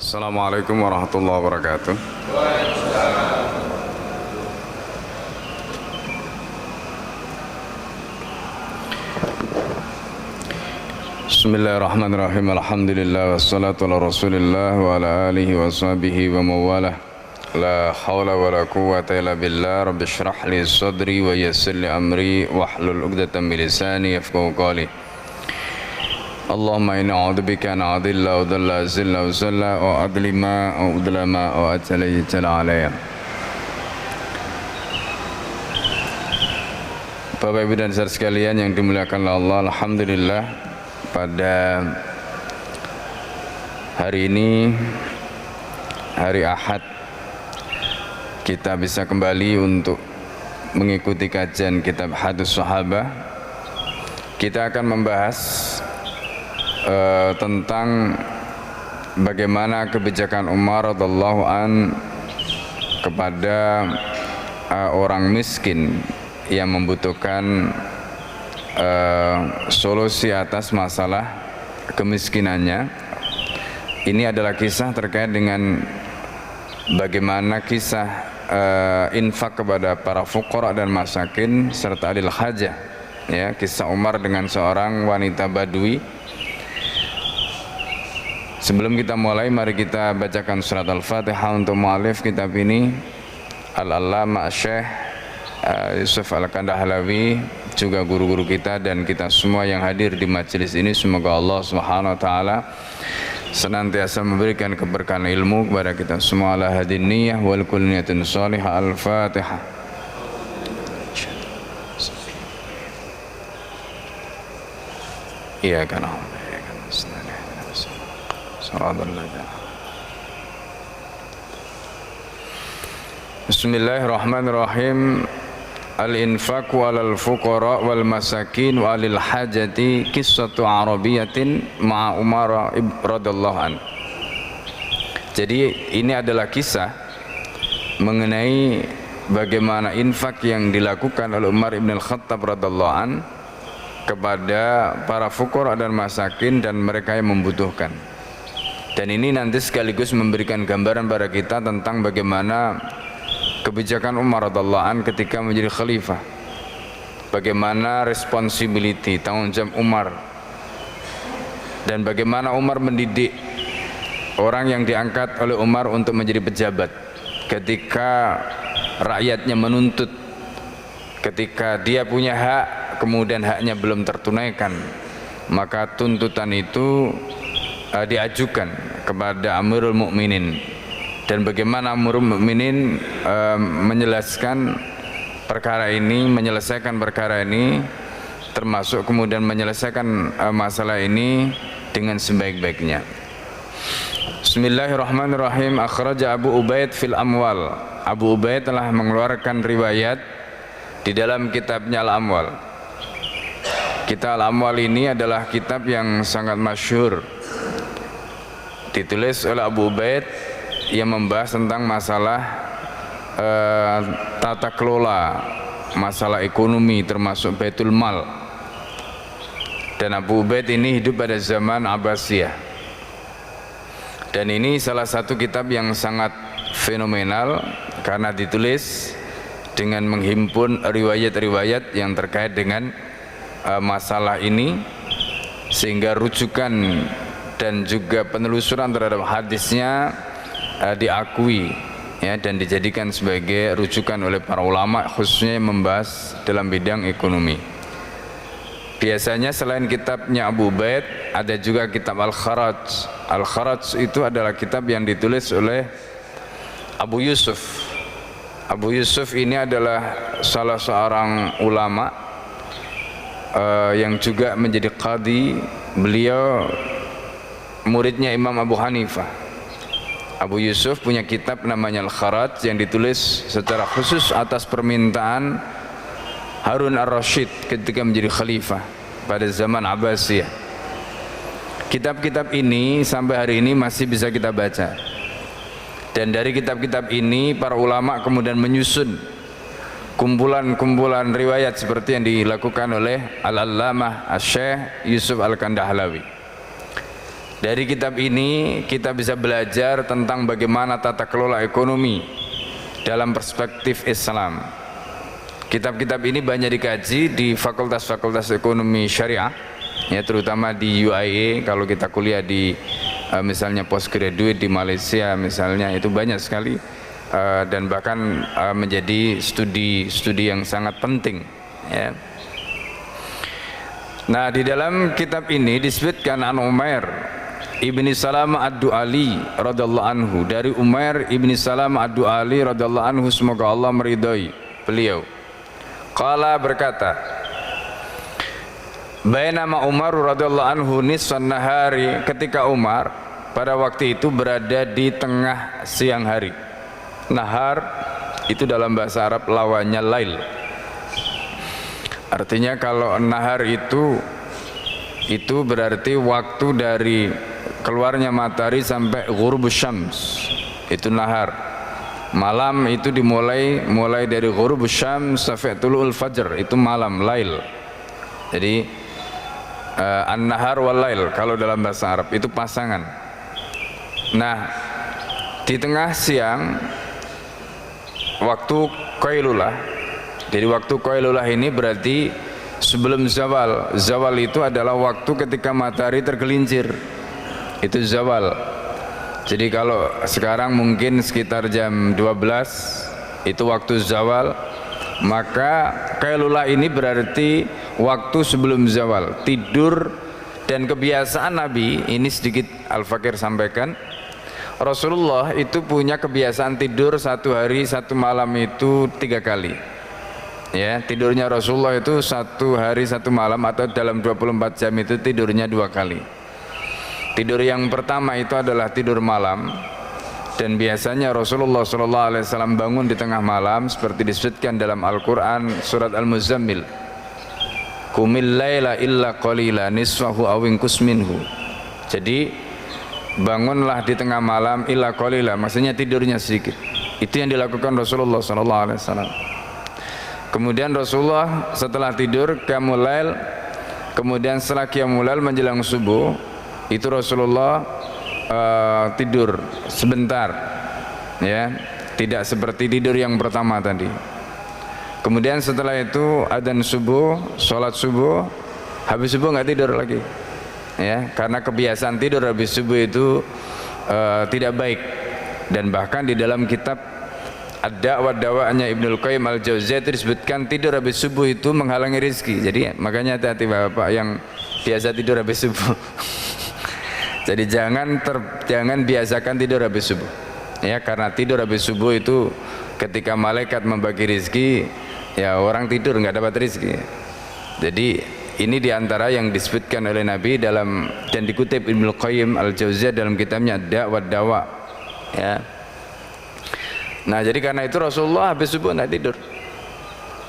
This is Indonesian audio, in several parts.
Assalamualaikum warahmatullahi wabarakatuh. Bismillahirrahmanirrahim. Alhamdulillah wassalatu ala Rasulillah wa ala alihi wa sahbihi wa mawalah. La hawla wa la quwwata illa billah. Rabbi shrah li sadri wa yassir li amri wahlul 'uqdatam min lisani yafqahu qawli. Allahumma inna a'udzubika an adilla wa dhalla zilla wa zalla wa adlima wa udlama wa atalayyitala alayya. Bapak Ibu dan saudara sekalian yang dimuliakan Allah, alhamdulillah pada hari ini, hari Ahad, kita bisa kembali untuk mengikuti kajian kitab Hadis Sahabah. Kita akan membahas tentang bagaimana kebijakan Umar radhiyallahu an kepada orang miskin yang membutuhkan solusi atas masalah kemiskinannya. Ini adalah kisah terkait dengan bagaimana kisah infak kepada para fuqara dan masakin serta adil hajah, ya, kisah Umar dengan seorang wanita badui. Sebelum kita mulai, mari kita bacakan surat Al-Fatihah untuk mu'alif kitab ini, Al-Allamah Syekh Yusuf Al-Kandahlawi, juga guru-guru kita dan kita semua yang hadir di majelis ini. Semoga Allah Subhanahu wa taala senantiasa memberikan keberkahan ilmu kepada kita semua. Ala hadin niyah wal kulli niyatin shalihah. Al-Fatihah. Iya kan. Bismillahirrahmanirrahim. Al-infaq walal fuqara wal masakin walil hajati qissatu arabiyatin ma'a Umar radhiyallahu an. Jadi ini adalah kisah mengenai bagaimana infak yang dilakukan oleh Umar ibn al-Khattab radhiyallahu an kepada para fuqara dan masakin dan mereka yang membutuhkan. Dan ini nanti sekaligus memberikan gambaran pada kita tentang bagaimana kebijakan Umar radhiyallahu an ketika menjadi khalifah. Bagaimana responsibility, tanggung jawab Umar. Dan bagaimana Umar mendidik orang yang diangkat oleh Umar untuk menjadi pejabat. Ketika rakyatnya menuntut, ketika dia punya hak, kemudian haknya belum tertunaikan, maka tuntutan itu diajukan kepada Amirul Mukminin. Dan bagaimana Amirul Mukminin menjelaskan perkara ini, menyelesaikan perkara ini, termasuk kemudian menyelesaikan masalah ini dengan sebaik-baiknya. Bismillahirrahmanirrahim. Akhraja Abu Ubaid fil Amwal. Abu Ubaid telah mengeluarkan riwayat di dalam kitabnya Al-Amwal. Kitab Al-Amwal ini adalah kitab yang sangat masyhur, ditulis oleh Abu Ubaid, yang membahas tentang masalah tata kelola, masalah ekonomi termasuk Baitul Mal. Dan Abu Ubaid ini hidup pada zaman Abbasiyah. Dan ini salah satu kitab yang sangat fenomenal karena ditulis dengan menghimpun riwayat-riwayat yang terkait dengan masalah ini, sehingga rujukan dan juga penelusuran terhadap hadisnya diakui, ya, dan dijadikan sebagai rujukan oleh para ulama, khususnya yang membahas dalam bidang ekonomi. Biasanya selain kitabnya Abu Ubaid, ada juga kitab Al-Kharaj. Al-Kharaj itu adalah kitab yang ditulis oleh Abu Yusuf. Abu Yusuf ini adalah salah seorang ulama yang juga menjadi qadhi. Beliau muridnya Imam Abu Hanifah. Abu Yusuf punya kitab namanya Al-Kharaj yang ditulis secara khusus atas permintaan Harun ar-Rasyid ketika menjadi khalifah pada zaman Abbasiyah. Kitab-kitab ini sampai hari ini masih bisa kita baca. Dan dari kitab-kitab ini para ulama kemudian menyusun kumpulan-kumpulan riwayat seperti yang dilakukan oleh Al-Allamah Syekh Yusuf Al-Kandahlawi. Dari kitab ini kita bisa belajar tentang bagaimana tata kelola ekonomi dalam perspektif Islam. Kitab-kitab ini banyak dikaji di fakultas-fakultas ekonomi syariah, ya, terutama di UIA. Kalau kita kuliah di misalnya postgraduate di Malaysia misalnya, itu banyak sekali, dan bahkan menjadi studi yang sangat penting, ya. Nah, di dalam kitab ini disebutkan an Umair ibni Salam ad-Du'ali radhiyallahu anhu, dari Umair ibni Salam ad-Du'ali radhiyallahu anhu, semoga Allah meridhai beliau. Qala, berkata, bainama Umar radhiyallahu anhu nisfan nahari, ketika Umar pada waktu itu berada di tengah siang hari. Nahar itu dalam bahasa Arab lawannya lail. Artinya kalau nahar itu berarti waktu dari keluarnya matahari sampai ghurubus syams, itu nahar. Malam itu mulai dari ghurubus syams sampai tulu'ul fajr, itu malam, lail. Jadi an-nahar wal lail kalau dalam bahasa Arab itu pasangan. Nah, di tengah siang waktu qailulah. Jadi waktu qailulah ini berarti sebelum zawal. Zawal itu adalah waktu ketika matahari tergelincir, itu zawal. Jadi kalau sekarang mungkin sekitar jam 12 itu waktu zawal, maka qailulah ini berarti waktu sebelum zawal. Tidur dan kebiasaan Nabi, ini sedikit Al-Fakir sampaikan, Rasulullah itu punya kebiasaan tidur satu hari satu malam itu 3 kali. Ya, tidurnya Rasulullah itu satu hari satu malam atau dalam 24 jam itu tidurnya 2 kali. Tidur yang pertama itu adalah tidur malam, dan biasanya Rasulullah SAW bangun di tengah malam seperti disebutkan dalam Al-Quran surat Al-Muzammil, Qumil laila illa qalila nisfahu aw inqus minhu. Jadi bangunlah di tengah malam illa qalila, maksudnya tidurnya sedikit. Itu yang dilakukan Rasulullah SAW. Kemudian Rasulullah setelah tidur qiyamul lail, kemudian setelah qiyamul lail menjelang subuh itu Rasulullah tidur sebentar, ya, tidak seperti tidur yang pertama tadi. Kemudian setelah itu adzan subuh, sholat subuh, habis subuh nggak tidur lagi, ya, karena kebiasaan tidur habis subuh itu tidak baik. Dan bahkan di dalam kitab Ad-Da'wa Dawa'nya Ibnul Qayyim Al-Jauziyah itu disebutkan tidur habis subuh itu menghalangi rezeki. Jadi makanya hati-hati bapak yang biasa tidur habis subuh. Jadi jangan biasakan tidur habis subuh, ya, karena tidur habis subuh itu ketika malaikat membagi rezeki, ya orang tidur nggak dapat rezeki. Jadi ini diantara yang disebutkan oleh Nabi dalam, dan dikutip Ibnul Qayyim Al-Jauziyah dalam kitabnya Ad-Da'wa Dawa, ya. Nah, jadi karena itu Rasulullah habis subuh nggak tidur.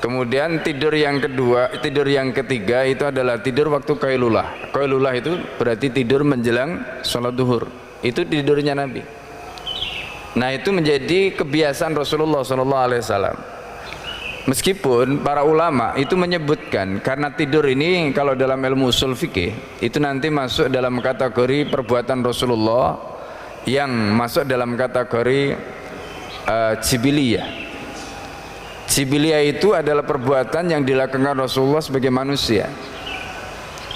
Kemudian tidur yang ketiga itu adalah tidur waktu qailulah. Qailulah itu berarti tidur menjelang sholat duhur. Itu tidurnya Nabi. Nah, itu menjadi kebiasaan Rasulullah SAW. Meskipun para ulama itu menyebutkan karena tidur ini kalau dalam ilmu usul fikih itu nanti masuk dalam kategori perbuatan Rasulullah yang masuk dalam kategori jibiliyah. Jibiliyah itu adalah perbuatan yang dilakukan Rasulullah sebagai manusia,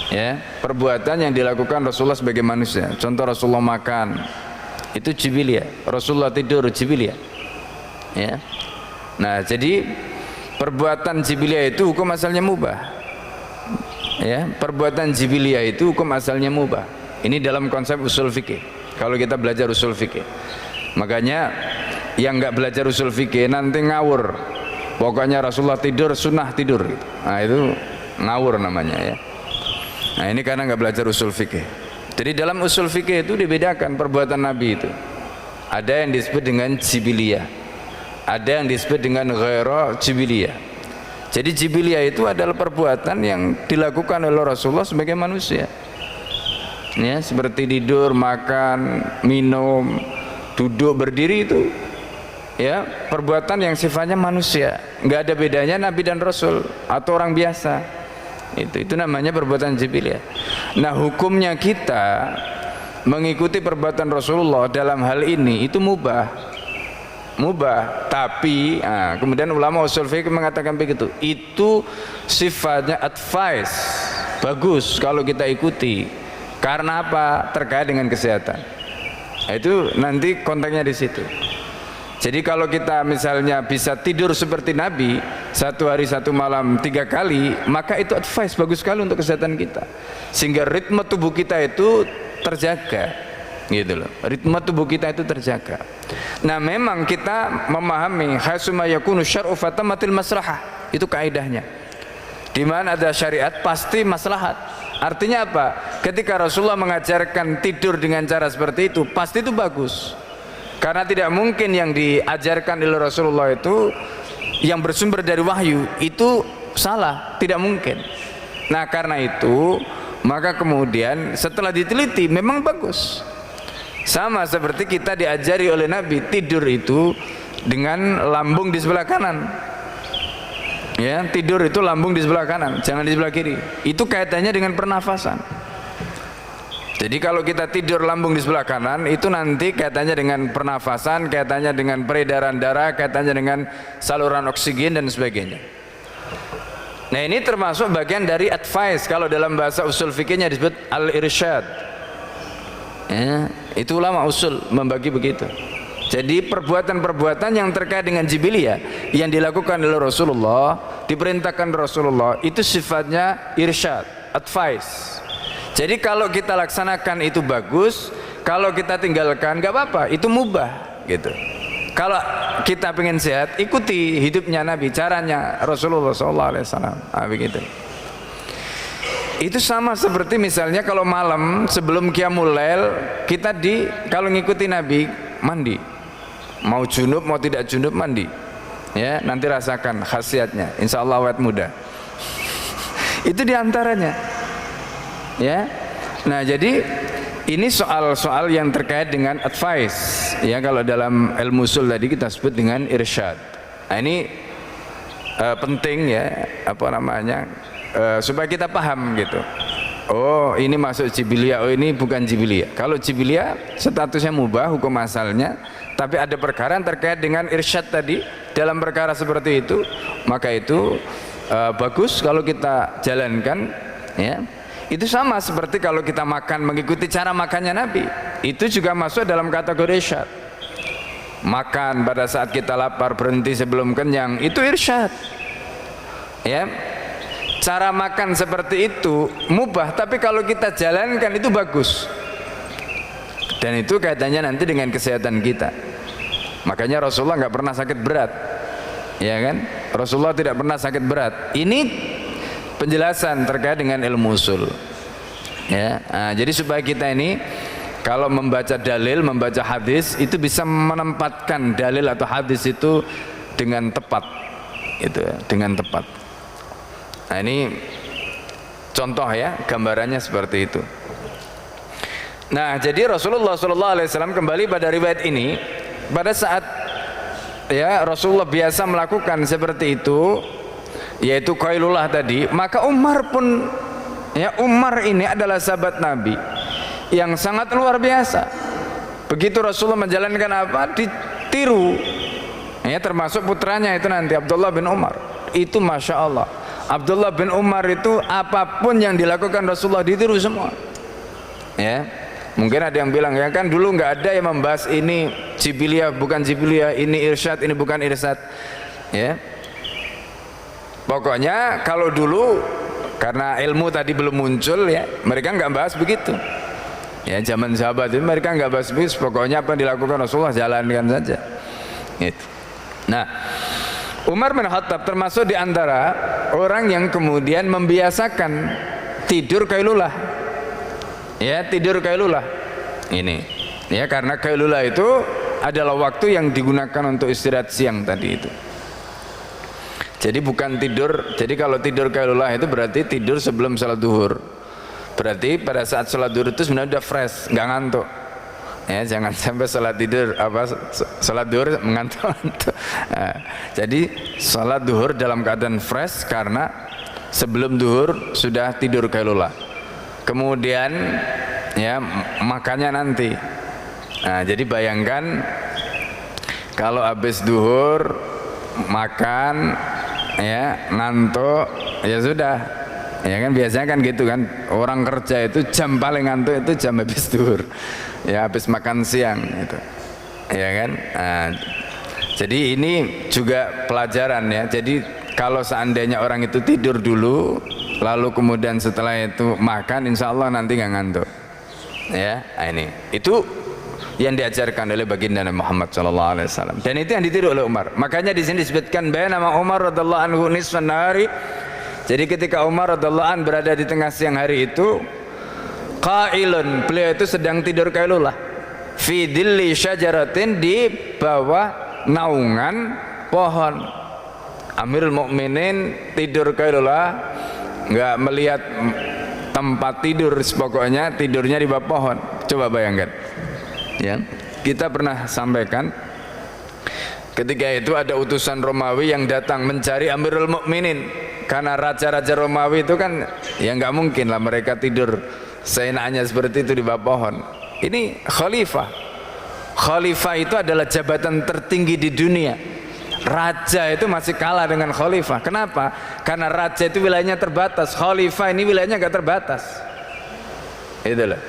ya, perbuatan yang dilakukan Rasulullah sebagai manusia. Contoh Rasulullah makan, itu jibiliyah. Rasulullah tidur, jibiliyah, ya. Nah, jadi perbuatan jibiliyah itu hukum asalnya mubah, ya, perbuatan jibiliyah itu hukum asalnya mubah. Ini dalam konsep usul fikih. Kalau kita belajar usul fikih, makanya yang nggak belajar usul fikih nanti ngawur. Pokoknya Rasulullah tidur sunnah tidur, gitu. Nah, itu ngawur namanya, ya. Nah, ini karena nggak belajar usul fikih. Jadi dalam usul fikih itu dibedakan perbuatan Nabi itu. Ada yang disebut dengan jibiliyah, ada yang disebut dengan ghairu jibiliyah. Jadi jibiliyah itu adalah perbuatan yang dilakukan oleh Rasulullah sebagai manusia, ya, seperti tidur, makan, minum, duduk, berdiri, itu, ya, perbuatan yang sifatnya manusia, nggak ada bedanya Nabi dan Rasul atau orang biasa. Itu namanya perbuatan jibiliyah. Nah, hukumnya kita mengikuti perbuatan Rasulullah dalam hal ini itu mubah, tapi kemudian ulama usul fikih mengatakan begitu, itu sifatnya advice, bagus kalau kita ikuti. Karena apa? Terkait dengan kesehatan. Itu nanti konteksnya di situ. Jadi kalau kita misalnya bisa tidur seperti Nabi, 1 hari 1 malam 3 kali, maka itu advice bagus sekali untuk kesehatan kita, sehingga ritme tubuh kita itu terjaga, gitu loh. Ritme tubuh kita itu terjaga. Nah, memang kita memahami hasuma yakunu syar'u fatamatil maslahah, itu kaidahnya. Di mana ada syariat pasti maslahat. Artinya apa? Ketika Rasulullah mengajarkan tidur dengan cara seperti itu, pasti itu bagus. Karena tidak mungkin yang diajarkan oleh Rasulullah itu yang bersumber dari wahyu itu salah, tidak mungkin. Nah, karena itu maka kemudian setelah diteliti memang bagus. Sama seperti kita diajari oleh Nabi tidur itu dengan lambung di sebelah kanan. Ya, tidur itu lambung di sebelah kanan, jangan di sebelah kiri. Itu kaitannya dengan pernafasan. Jadi kalau kita tidur lambung di sebelah kanan, itu nanti kaitannya dengan pernafasan, kaitannya dengan peredaran darah, kaitannya dengan saluran oksigen dan sebagainya. Nah, ini termasuk bagian dari advice. Kalau dalam bahasa usul fikihnya disebut al-irsyad. Ya, itu ulama usul membagi begitu. Jadi perbuatan-perbuatan yang terkait dengan jibiliyah yang dilakukan oleh Rasulullah, diperintahkan Rasulullah, itu sifatnya irsyad, advice. Jadi kalau kita laksanakan itu bagus, kalau kita tinggalkan nggak apa-apa, itu mubah gitu. Kalau kita pengen sehat, ikuti hidupnya Nabi, caranya Rasulullah SAW. Begitu. Itu sama seperti misalnya kalau malam sebelum qiyamul lail kita kalau ngikuti Nabi mandi, mau junub mau tidak junub mandi, ya nanti rasakan khasiatnya, insya Allah awet muda. Itu diantaranya, ya. Nah, jadi ini soal-soal yang terkait dengan advice, ya. Kalau dalam ilmu usul tadi kita sebut dengan irsyad. Nah, ini penting, ya, apa namanya, supaya kita paham gitu. Oh, ini masuk jibiliyah, oh ini bukan jibiliyah. Kalau jibiliyah statusnya mubah hukum asalnya, tapi ada perkara yang terkait dengan irsyad tadi. Dalam perkara seperti itu, maka itu bagus kalau kita jalankan, ya. Itu sama seperti kalau kita makan mengikuti cara makannya Nabi, itu juga masuk dalam kategori irsyad. Makan pada saat kita lapar, berhenti sebelum kenyang, itu irsyad, ya. Cara makan seperti itu mubah, tapi kalau kita jalankan itu bagus, dan itu kaitannya nanti dengan kesehatan kita. Makanya Rasulullah nggak pernah sakit berat, ya kan? Rasulullah tidak pernah sakit berat. Ini penjelasan terkait dengan ilmu usul, ya. Nah, jadi supaya kita ini kalau membaca dalil, membaca hadis, itu bisa menempatkan dalil atau hadis itu dengan tepat, itu ya, dengan tepat. Nah, ini contoh, ya, gambarannya seperti itu. Nah, jadi Rasulullah SAW kembali pada riwayat ini, pada saat, ya, Rasulullah biasa melakukan seperti itu, yaitu qailullah tadi, maka Umar pun, ya, Umar ini adalah sahabat Nabi yang sangat luar biasa. Begitu Rasulullah menjalankan apa, ditiru, ya, termasuk putranya itu nanti Abdullah bin Umar. Itu Masya Allah, Abdullah bin Umar itu apapun yang dilakukan Rasulullah ditiru semua, ya. Mungkin ada yang bilang, ya kan dulu nggak ada yang membahas ini jibiliyah bukan jibiliyah, ini irsyad ini bukan irsyad, ya. Pokoknya kalau dulu karena ilmu tadi belum muncul, ya, mereka nggak bahas begitu, ya. Zaman sahabat itu mereka nggak bahas begitu, pokoknya apa yang dilakukan Rasulullah jalankan saja, gitu. Nah, Umar bin Khattab termasuk di antara orang yang kemudian membiasakan tidur qailulah, ya, tidur qailulah ini, ya, karena qailulah itu adalah waktu yang digunakan untuk istirahat siang tadi itu. Jadi bukan tidur, jadi kalau tidur qailulah itu berarti tidur sebelum salat duhur. Berarti pada saat salat duhur itu sebenarnya udah fresh, nggak ngantuk. Ya, jangan sampai salat tidur salat duhur mengantuk. Nah, jadi salat duhur dalam keadaan fresh karena sebelum duhur sudah tidur qailulah. kemudian ya makannya nanti. Nah, jadi bayangkan kalau habis duhur makan ya ngantuk ya sudah, ya kan biasanya kan gitu kan, orang kerja itu jam paling ngantuk itu jam habis duhur ya, habis makan siang gitu ya kan. Nah, jadi ini juga pelajaran ya. Jadi kalau seandainya orang itu tidur dulu lalu kemudian setelah itu makan, insya Allah nanti nggak ngantuk ya. Nah, ini itu yang diajarkan oleh baginda Nabi Muhammad SAW, dan itu yang ditiru oleh Umar. Makanya di sini disebutkan nama Umar radhiallahu anhu nisfan nahari. Jadi ketika Umar radhiallahu anhu berada di tengah siang hari itu, qailun, beliau itu sedang tidur kailulah, fi dhilli syajaratin, di bawah naungan pohon. Amirul Mukminin tidur kailulah, nggak melihat tempat tidur, pokoknya tidurnya di bawah pohon. Coba bayangkan ya, kita pernah sampaikan ketika itu ada utusan Romawi yang datang mencari Amirul Mukminin, karena raja-raja Romawi itu kan ya nggak mungkin lah mereka tidur seenaknya seperti itu di bawah pohon. Ini khalifah. Khalifah itu adalah jabatan tertinggi di dunia. Raja itu masih kalah dengan khalifah. Kenapa? Karena raja itu wilayahnya terbatas, khalifah ini wilayahnya nggak terbatas. Itulah.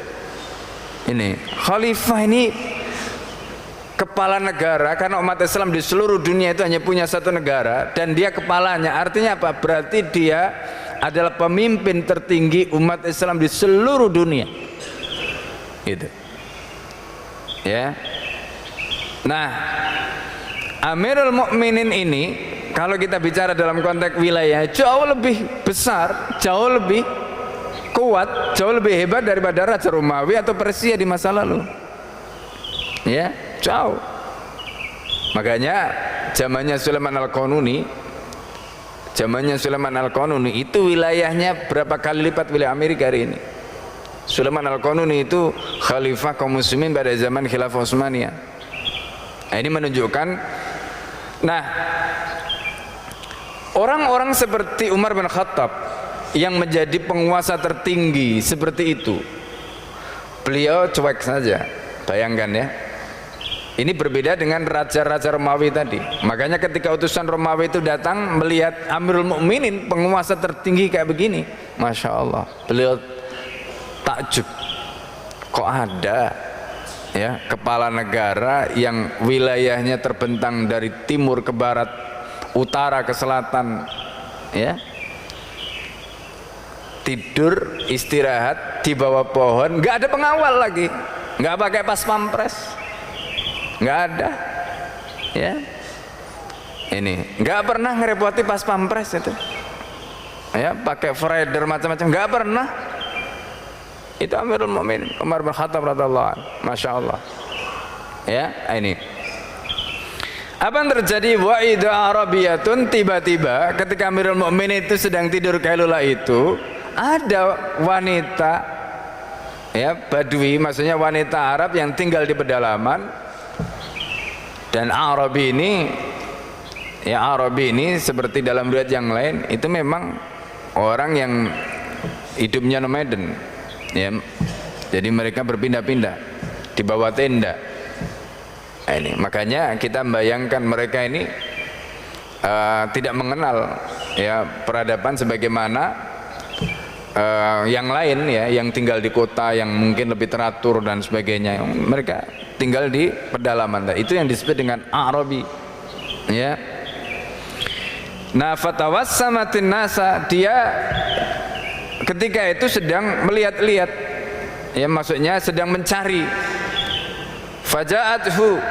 Ini khalifah ini kepala negara, karena umat Islam di seluruh dunia itu hanya punya satu negara dan dia kepalanya. Artinya apa? Berarti dia adalah pemimpin tertinggi umat Islam di seluruh dunia. Gitu. Ya. Nah, Amirul Mukminin ini kalau kita bicara dalam konteks wilayah jauh lebih besar, jauh lebih kuat, jauh lebih hebat daripada Raja Romawi atau Persia di masa lalu. Ya, jauh. Makanya zamannya Sulaiman Al-Qanuni, itu wilayahnya berapa kali lipat wilayah Amerika hari ini. Sulaiman Al-Qanuni itu khalifah kaum muslimin pada zaman Khilafah Utsmaniyah. Nah, ini menunjukkan, nah, orang-orang seperti Umar bin Khattab yang menjadi penguasa tertinggi seperti itu, beliau cuek saja. Bayangkan ya, ini berbeda dengan raja-raja Romawi tadi. Makanya ketika utusan Romawi itu datang melihat Amirul Mukminin, penguasa tertinggi kayak begini, Masya Allah, beliau takjub, kok ada ya kepala negara yang wilayahnya terbentang dari timur ke barat, utara ke selatan, ya, tidur istirahat di bawah pohon, nggak ada pengawal lagi, nggak pakai pas pampres, nggak ada, ya, ini nggak pernah ngerepoti pas pampres itu, ya, pakai Freder macam-macam, nggak pernah. Itu Amirul Mukminin Umar bin Khattab radhiyallahu anhu, Masya Allah. Ya, ini apa yang terjadi? Wa idza arabiyatun, tiba-tiba ketika Amirul Mukminin itu sedang tidur kailula itu, ada wanita, ya, Badui, maksudnya wanita Arab yang tinggal di pedalaman. Dan Arabi ini, ya, Arabi ini seperti dalam riwayat yang lain itu memang orang yang hidupnya nomaden, ya, jadi mereka berpindah-pindah di bawah tenda. Nah, ini makanya kita membayangkan mereka ini tidak mengenal, ya, peradaban sebagaimana yang lain, ya, yang tinggal di kota yang mungkin lebih teratur dan sebagainya. Mereka tinggal di pedalaman. Itu yang disebut dengan Arabi, ya. Nah, fatawassamatin nasa, dia ketika itu sedang melihat-lihat, ya, maksudnya sedang mencari. Faja'athu,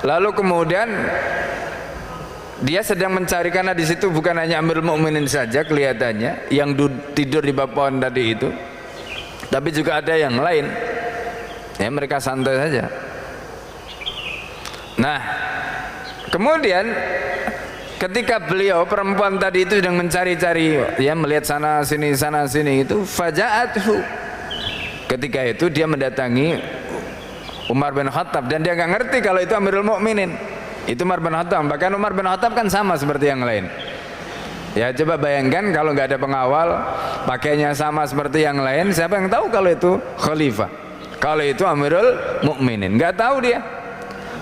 lalu kemudian dia sedang mencari, karena di situ bukan hanya Amirul Mukminin saja kelihatannya yang tidur di bawah pohon tadi itu, tapi juga ada yang lain, ya, mereka santai saja. Nah, kemudian ketika beliau, perempuan tadi itu sedang mencari-cari, ya, melihat sana sini itu, faja'athu, ketika itu dia mendatangi Umar bin Khattab, dan dia nggak ngerti kalau itu Amirul Mukminin, itu Umar bin Khattab. Bahkan Umar bin Khattab kan sama seperti yang lain, Ya coba bayangkan kalau nggak ada pengawal, pakainya sama seperti yang lain, siapa yang tahu kalau itu khalifah, kalau itu Amirul Mukminin? Nggak tahu dia.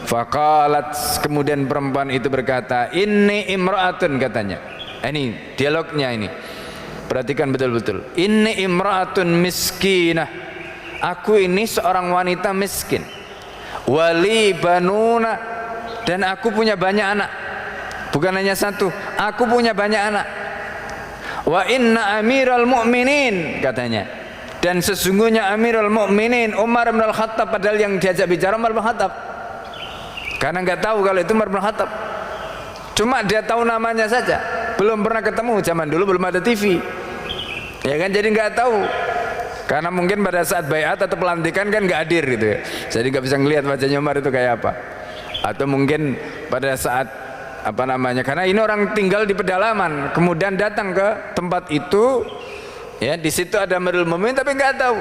Faqalat, kemudian perempuan itu berkata, inni imra'atun, katanya. Ini dialognya ini, perhatikan betul-betul. Inni imra'atun miskinah, aku ini seorang wanita miskin. Wali banuna, dan aku punya banyak anak. Bukan hanya satu, aku punya banyak anak. Wa inna amiral mu'minin, katanya. Dan sesungguhnya Amirul Mukminin Umar bin Al-Khattab, padahal yang diajak bicara Umar bin Khattab. Karena nggak tahu kalau itu Umar bin Khattab. Cuma dia tahu namanya saja, belum pernah ketemu, zaman dulu belum ada TV. Ya kan, jadi nggak tahu. Karena mungkin pada saat baiat atau pelantikan kan nggak hadir gitu ya. Jadi nggak bisa ngelihat wajahnya Umar itu kayak apa. Atau mungkin pada saat apa namanya, karena ini orang tinggal di pedalaman, kemudian datang ke tempat itu, ya di situ ada Amirul Mukminin tapi nggak tahu.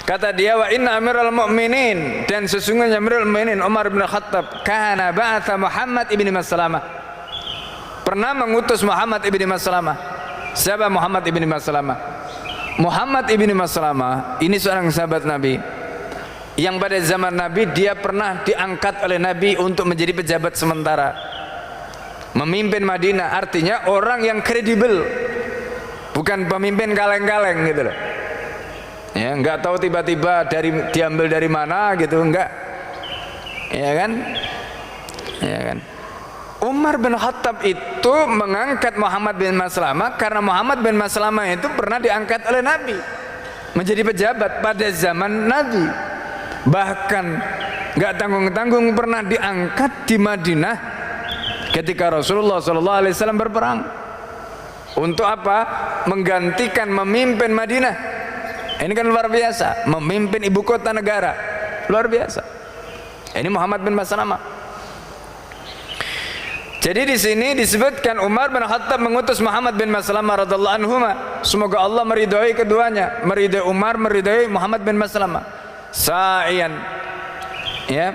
Kata dia, wa inna Amirul Mukminin, dan sesungguhnya Amirul Mukminin Umar bin Khattab kana ba'atha Muhammad ibni Maslamah, pernah mengutus Muhammad ibni Maslamah. Siapa Muhammad ibni Maslamah? Muhammad ibni Maslamah ini seorang sahabat Nabi yang pada zaman Nabi dia pernah diangkat oleh Nabi untuk menjadi pejabat sementara, memimpin Madinah. Artinya orang yang kredibel, bukan pemimpin kaleng-kaleng gitu loh. Ya, nggak tahu tiba-tiba diambil dari mana gitu, enggak. Ya kan? Ya kan? Umar bin Khattab itu mengangkat Muhammad bin Maslamah karena Muhammad bin Maslamah itu pernah diangkat oleh Nabi menjadi pejabat pada zaman Nabi. Bahkan nggak tanggung-tanggung pernah diangkat di Madinah ketika Rasulullah SAW berperang. Untuk apa? Menggantikan memimpin Madinah. Ini kan luar biasa, memimpin ibu kota negara, luar biasa. Ini Muhammad bin Maslamah. Jadi di sini disebutkan Umar bin Khattab mengutus Muhammad bin Maslamah radhiyallahu anhu, semoga Allah meridhai keduanya, meridhai Umar, meridhai Muhammad bin Maslamah. Sa'ian, ya,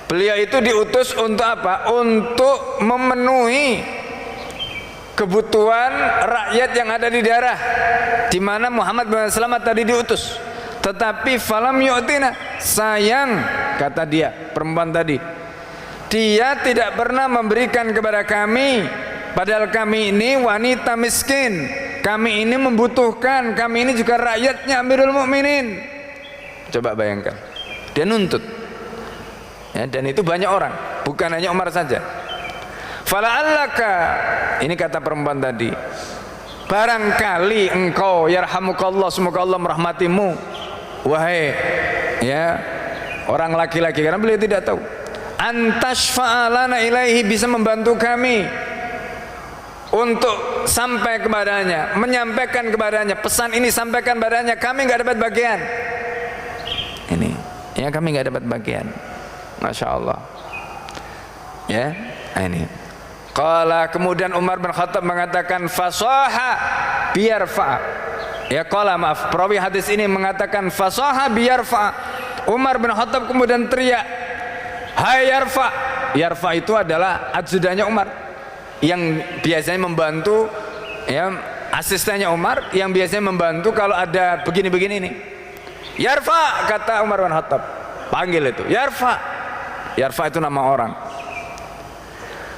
beliau itu diutus untuk apa? Untuk memenuhi kebutuhan rakyat yang ada di daerah di mana Muhammad bin Maslamah tadi diutus. Tetapi falam yu'tina, sayang, kata dia, perempuan tadi, dia tidak pernah memberikan kepada kami, padahal kami ini wanita miskin, kami ini membutuhkan, kami ini juga rakyatnya Amirul Mukminin. Coba bayangkan, dia nuntut, ya, dan itu banyak orang, bukan hanya Umar saja. Fala'allaka, ini kata perempuan tadi, barangkali engkau, yarhamukallah, semoga Allah merahmatimu, wahai, ya, orang laki-laki, karena beliau tidak tahu, antashfa'alana ilaihi, bisa membantu kami untuk sampai kepadanya, menyampaikan kepadanya pesan ini, sampaikan kepadanya, kami nggak dapat bagian ini, ya, kami nggak dapat bagian. Masya Allah, ya, ini. Qala, kemudian Umar bin Khattab mengatakan fasaha biyarfa, ya, qala, maaf, perawi hadis ini mengatakan fasaha biyarfa. Umar bin Khattab kemudian teriak, hai Yarfa. Yarfa itu adalah adjudannya Umar yang biasanya membantu, ya, asistennya Umar yang biasanya membantu kalau ada begini-begini ini. Yarfa, kata Umar bin Khattab, panggil itu Yarfa. Yarfa itu nama orang.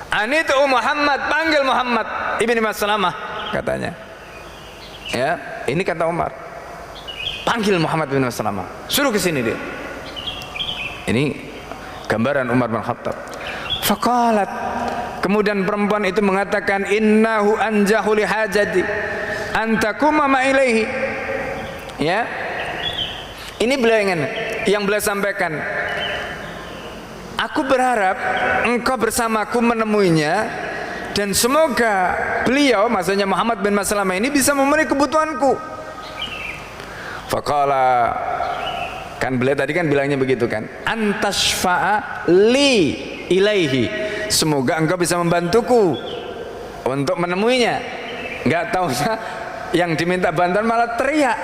Anitu Muhammad, panggil Muhammad ibni Maslamah, katanya. Ya, ini kata Umar, panggil Muhammad bin Maslamah, suruh ke sini dia. Ini gambaran Umar bin Khattab. Faqalat, kemudian perempuan itu mengatakan, innahu anjahu li hajati antakuma ma ilaihi. Ya, ini beliau yang beliau sampaikan, aku berharap engkau bersamaku menemuinya, dan semoga beliau, maksudnya Muhammad bin Maslamah ini, bisa memenuhi kebutuhanku. Faqala, kan beliau tadi kan bilangnya begitu kan, antashfa'a li ilaihi, semoga engkau bisa membantuku untuk menemuinya. Nggak tahu yang diminta bantuan malah teriak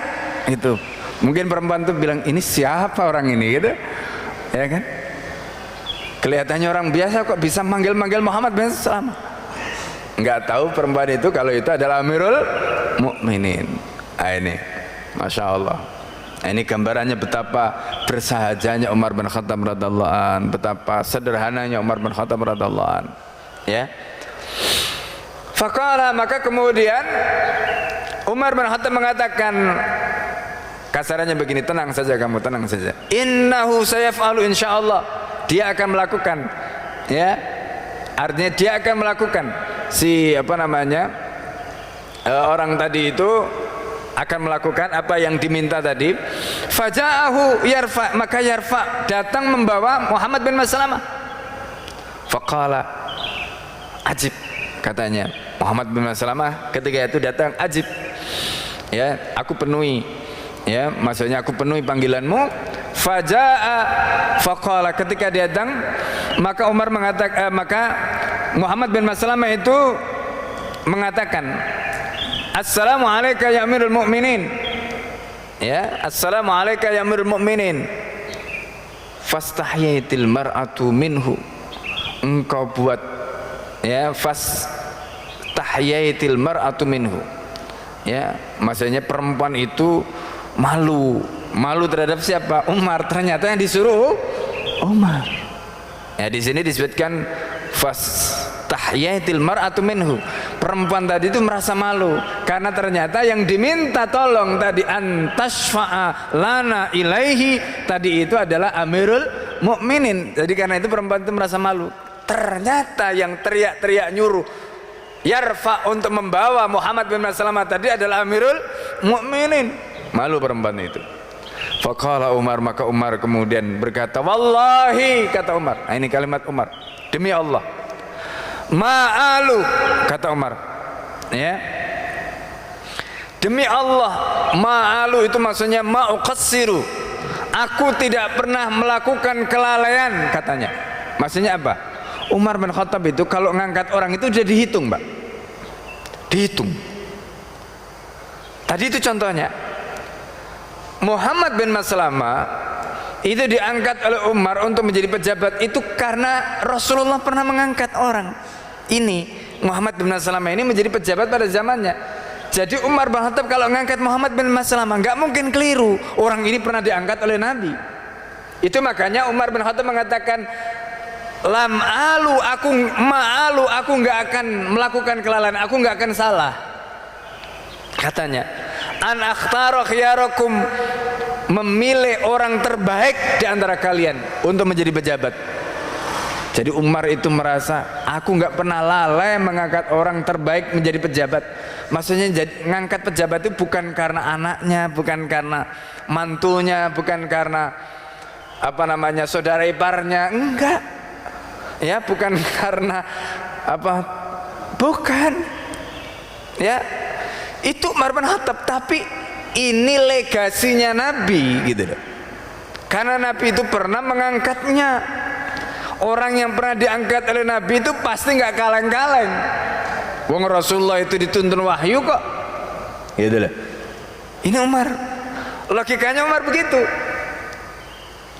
itu. Mungkin perempuan itu bilang, ini siapa orang ini gitu, ya kan, kelihatannya orang biasa kok bisa manggil-manggil Muhammad bin Maslamah. nggak tahu perempuan itu kalau itu adalah Amirul Mukminin. Ini Masya Allah. Ini gambarannya betapa bersahajanya Umar bin Khattab radhiyallahu an, betapa sederhananya Umar bin Khattab radhiyallahu an. Ya. Faqala, maka kemudian Umar bin Khattab mengatakan, kasarannya begini, tenang saja kamu, tenang saja. Innahu sayaf'alu insyaallah. Dia akan melakukan, ya. Artinya dia akan melakukan orang tadi itu akan melakukan apa yang diminta tadi. Faja'ahu yarfa, maka yarfa datang membawa Muhammad bin Maslamah. Faqala ajib, katanya Muhammad bin Maslamah ketika itu datang, ajib, ya aku penuhi, ya maksudnya aku penuhi panggilanmu. Faja'a faqala, ketika dia datang maka Umar mengatakan, maka Muhammad bin Maslamah itu mengatakan, Assalamu alayka ya Amirul Mukminin. Ya, Assalamu alayka ya Amirul Mukminin. Fastahyatil mar'atu minhu. Engkau buat, ya, fastahyatil mar'atu minhu. Ya, maksudnya perempuan itu malu terhadap siapa? Umar. Ternyata yang disuruh Umar. Ya, di sini disebutkan fastahyatil mar'atu minhu. Perempuan tadi itu merasa malu karena ternyata yang diminta tolong tadi antashfa'a lana ilaihi tadi itu adalah Amirul Mukminin. Jadi karena itu perempuan itu merasa malu. Ternyata yang teriak-teriak nyuruh yarfa untuk membawa Muhammad bin Maslamah tadi adalah Amirul Mukminin. Malu perempuan itu. Faqala Umar, maka Umar kemudian berkata, wallahi, kata Umar. Nah, ini kalimat Umar, demi Allah, ma'alu, kata Umar, ya, demi Allah, ma'alu itu maksudnya ma'uqassiru, aku tidak pernah melakukan kelalaian, katanya. Maksudnya apa? Umar bin Khattab itu kalau ngangkat orang itu sudah dihitung, Mbak, dihitung. Tadi itu contohnya Muhammad bin Maslamah itu diangkat oleh Umar untuk menjadi pejabat itu karena Rasulullah pernah mengangkat orang ini. Muhammad bin Maslamah ini menjadi pejabat pada zamannya. Jadi Umar bin Khattab kalau mengangkat Muhammad bin Maslamah nggak mungkin keliru, orang ini pernah diangkat oleh Nabi. Itu makanya Umar bin Khattab mengatakan, lam alu, aku nggak akan melakukan kelalaian, aku nggak akan salah, katanya. An akhtara khiyarakum, memilih orang terbaik di antara kalian untuk menjadi pejabat. Jadi Umar itu merasa, aku nggak pernah lalai mengangkat orang terbaik menjadi pejabat. Maksudnya ngangkat pejabat itu bukan karena anaknya, bukan karena mantunya, bukan karena saudara iparnya, enggak. Ya, bukan karena bukan. Ya, itu Umar bin Khattab, tapi ini legasinya Nabi gitu loh. Karena Nabi itu pernah mengangkatnya. Orang yang pernah diangkat oleh Nabi itu pasti nggak kaleng-kaleng. Wong Rasulullah itu dituntun wahyu kok, gitu loh. Ini Umar, logikanya Umar begitu.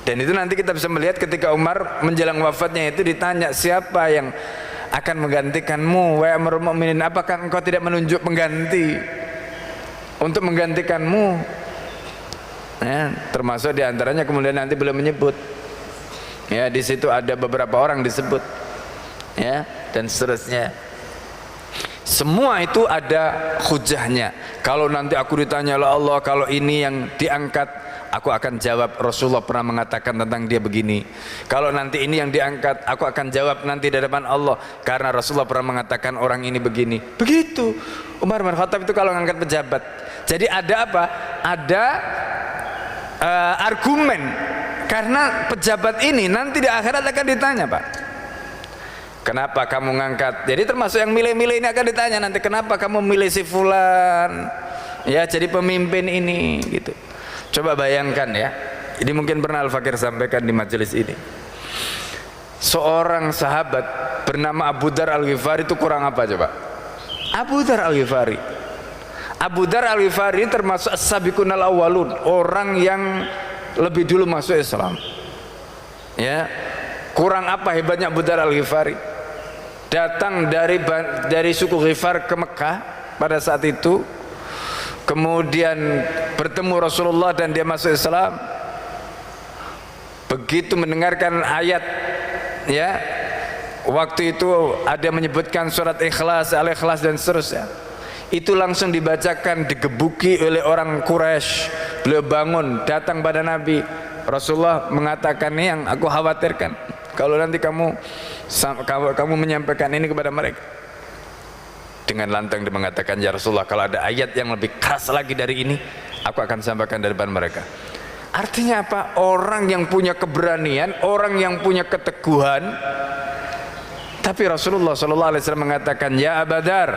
Dan itu nanti kita bisa melihat ketika Umar menjelang wafatnya itu ditanya, siapa yang akan menggantikanmu, wahai Amirul Mukminin, apakah engkau tidak menunjuk pengganti untuk menggantikanmu? Ya, termasuk diantaranya kemudian nanti beliau menyebut, ya, di situ ada beberapa orang disebut, ya, dan seterusnya. Semua itu ada hujahnya. Kalau nanti aku ditanya oleh Allah, kalau ini yang diangkat, aku akan jawab Rasulullah pernah mengatakan tentang dia begini. Kalau nanti ini yang diangkat, aku akan jawab nanti di depan Allah karena Rasulullah pernah mengatakan orang ini begini. Begitu Umar bin Khattab itu kalau mengangkat pejabat. Jadi ada apa? Ada argumen, karena pejabat ini nanti di akhirat akan ditanya, Pak, kenapa kamu ngangkat? Jadi termasuk yang milih-milih ini akan ditanya nanti, kenapa kamu milih si fulan, ya, jadi pemimpin ini, gitu. Coba bayangkan ya, ini mungkin pernah Al-Fakir sampaikan di majelis ini. Seorang sahabat bernama Abu Dar Al-Ghifari itu kurang apa coba? Abu Dar Al-Ghifari. Abu Dar Al-Ghifari termasuk as-sabiqun al-awwalun, orang yang lebih dulu masuk Islam. Ya, kurang apa hebatnya Abu Dar Al-Ghifari? datang dari suku Ghifar ke Mekah pada saat itu, kemudian bertemu Rasulullah dan dia masuk Islam. Begitu mendengarkan ayat, ya, waktu itu ada menyebutkan surat Ikhlas, Al-Ikhlas dan seterusnya, itu langsung dibacakan, digebuki oleh orang Quraisy. Beliau bangun, datang pada Nabi. Rasulullah mengatakan, ini yang aku khawatirkan, kalau nanti kamu menyampaikan ini kepada mereka. Dengan lantang dia mengatakan, ya Rasulullah, kalau ada ayat yang lebih keras lagi dari ini, aku akan sampaikan dari depan mereka. Artinya apa? Orang yang punya keberanian, orang yang punya keteguhan. Tapi Rasulullah SAW mengatakan, ya Abu Dar,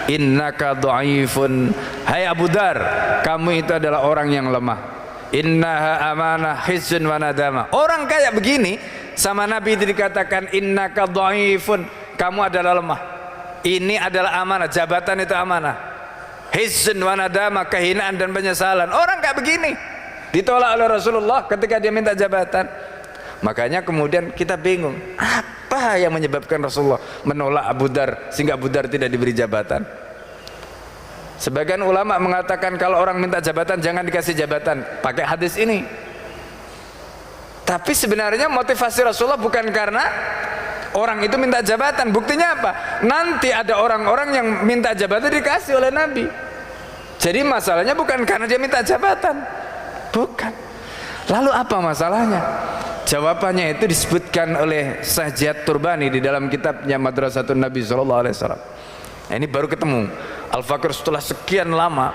innaka dhaifun. Hai Abu Dar, kamu itu adalah orang yang lemah. Innaha amanah hizun wa nadama. Orang kayak begini sama Nabi itu dikatakan, innaka dhaifun, kamu adalah lemah. Ini adalah amanah, jabatan itu amanah. Hizun wa nadama, kehinaan dan penyesalan. Orang kayak begini ditolak oleh Rasulullah ketika dia minta jabatan. Makanya kemudian kita bingung, apa yang menyebabkan Rasulullah menolak Abu Dar sehingga Abu Dar tidak diberi jabatan. Sebagian ulama mengatakan kalau orang minta jabatan jangan dikasih jabatan, pakai hadis ini. Tapi sebenarnya motivasi Rasulullah bukan karena orang itu minta jabatan. Buktinya apa? Nanti ada orang-orang yang minta jabatan dikasih oleh Nabi. Jadi masalahnya bukan karena dia minta jabatan, bukan. Lalu apa masalahnya? Jawabannya itu disebutkan oleh Syekh Jihad Turbani di dalam kitabnya Madrasatun Nabi SAW. Ini baru ketemu Al-Fakir setelah sekian lama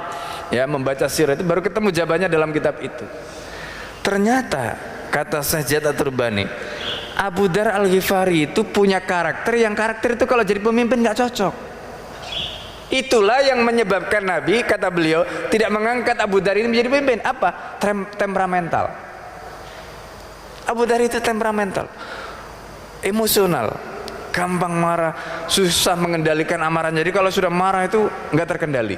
ya membaca sirah, itu baru ketemu jawabannya dalam kitab itu. Ternyata kata Syekh Jihad Turbani, Abu Dar Al-Ghifari itu punya karakter yang karakter itu kalau jadi pemimpin nggak cocok. Itulah yang menyebabkan Nabi, kata beliau, tidak mengangkat Abu Dar ini menjadi pemimpin. Apa? Temperamental. Abu Dar itu temperamental, emosional, gampang marah, susah mengendalikan amarahnya. Jadi kalau sudah marah itu nggak terkendali.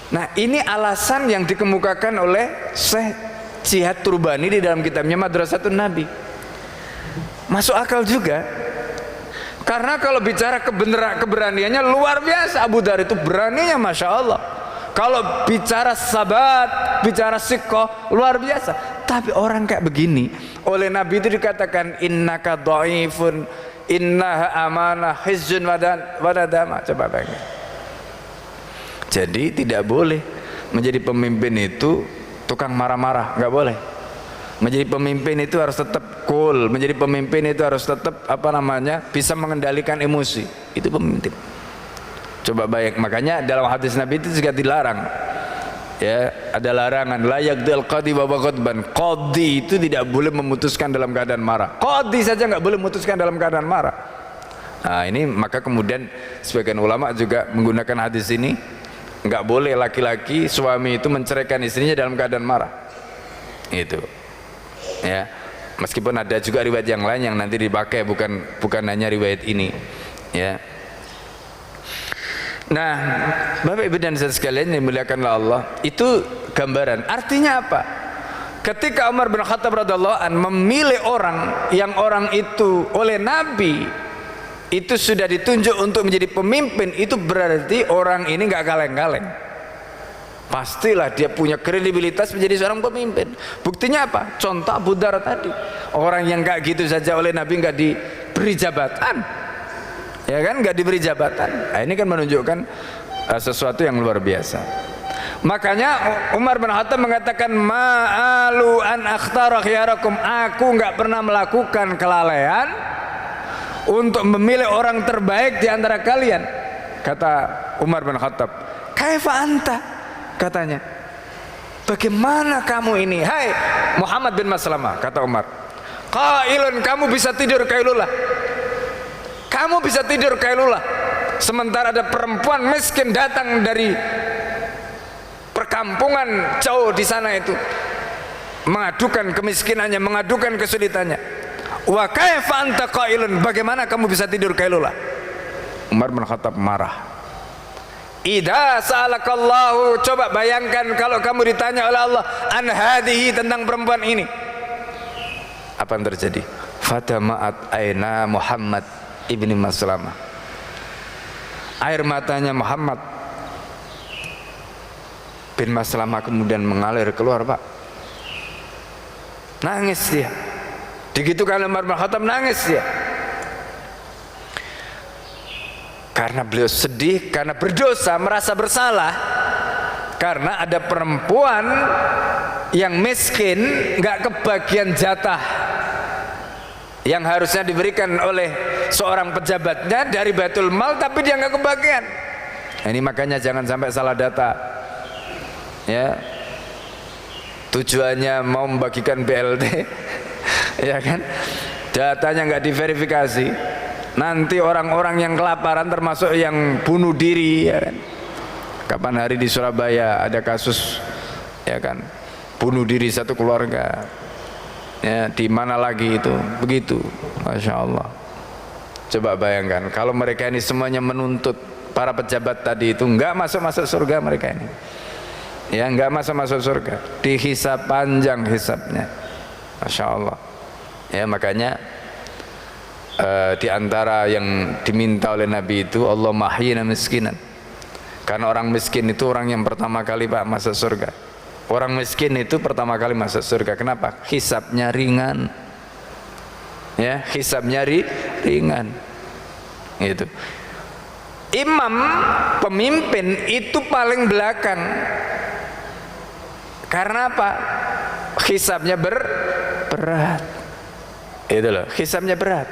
Nah, ini alasan yang dikemukakan oleh Syekh Jihad Turbani di dalam kitabnya Madrasatun Nabi. Masuk akal juga, karena kalau bicara keberaniannya luar biasa. Abu Dar itu beraninya Masya Allah. Kalau bicara sabat, bicara sikoh, luar biasa. Tapi orang kayak begini oleh Nabi itu dikatakan, innaka dhaifun, innaha amanah hizun wadadama. Coba bayangin. Jadi tidak boleh menjadi pemimpin itu tukang marah-marah, nggak boleh. Menjadi pemimpin itu harus tetap cool, menjadi pemimpin itu harus tetap bisa mengendalikan emosi. Itu pemimpin. Coba baik, makanya dalam hadis Nabi itu juga dilarang. Ya, ada larangan la yaqdil qadi wa ghadban. Qadi itu tidak boleh memutuskan dalam keadaan marah. Qadi saja nggak boleh memutuskan dalam keadaan marah. Nah, ini maka kemudian sebagian ulama juga menggunakan hadis ini, nggak boleh laki-laki suami itu menceraikan istrinya dalam keadaan marah. Itu. Ya. Meskipun ada juga riwayat yang lain yang nanti dipakai, bukan hanya riwayat ini. Ya. Nah, Bapak Ibu dan saudara sekalian yang dimuliakan oleh Allah, itu gambaran. Artinya apa? Ketika Umar bin Khattab radhiyallahu an memilih orang yang orang itu oleh Nabi itu sudah ditunjuk untuk menjadi pemimpin, itu berarti orang ini nggak kaleng-kaleng. Pastilah dia punya kredibilitas menjadi seorang pemimpin. Buktinya apa? Contoh Abu Dar tadi, orang yang nggak gitu saja oleh Nabi nggak diberi jabatan. Ya kan, nggak diberi jabatan. Nah, ini kan menunjukkan sesuatu yang luar biasa. Makanya Umar bin Khattab mengatakan, ma'alu an akhtara khiyarakum, aku nggak pernah melakukan kelalaian untuk memilih orang terbaik di antara kalian. Kata Umar bin Khattab, kaifa anta, katanya, bagaimana kamu ini, hai Muhammad bin Maslamah, kata Umar, qailun, kamu bisa tidur kailulah. Kamu bisa tidur kailulah, sementara ada perempuan miskin datang dari perkampungan jauh di sana itu, mengadukan kemiskinannya, mengadukan kesulitannya. Wa kaifa anta qailun, bagaimana kamu bisa tidur kailulah? Umar bin Khattab marah. Idza sa'alakallahu, coba bayangkan kalau kamu ditanya oleh Allah an hadhihi, tentang perempuan ini, apa yang terjadi? Fatama'at aina Muhammad ibni Maslamah. Air matanya Muhammad bin Maslamah kemudian mengalir keluar, Pak. Nangis dia. Begitu kan Umar bin Khattab, nangis dia. Karena beliau sedih, karena berdosa, merasa bersalah. Karena ada perempuan yang miskin, nggak kebagian jatah yang harusnya diberikan oleh seorang pejabatnya dari Baitul Mal, tapi dia nggak kebagian. Ini makanya jangan sampai salah data. Ya, tujuannya mau membagikan BLT, ya kan? Datanya nggak diverifikasi. Nanti orang-orang yang kelaparan termasuk yang bunuh diri, ya kan? Kapan hari di Surabaya ada kasus, ya kan, bunuh diri satu keluarga, ya, di mana lagi itu, begitu, Masya Allah. Coba bayangkan kalau mereka ini semuanya menuntut para pejabat tadi itu nggak masuk surga mereka ini, ya, nggak masuk surga, dihisab panjang hisabnya, Masya Allah. Ya, makanya di antara yang diminta oleh Nabi itu, Allah mahyina miskinan, karena orang miskin itu orang yang pertama kali, Pak, masuk surga. Orang miskin itu pertama kali masuk surga. Kenapa? Hisabnya ringan, ya, hisabnya ringan. Itu imam, pemimpin itu paling belakang. Karena apa? Hisabnya berat. Itu loh, hisabnya berat.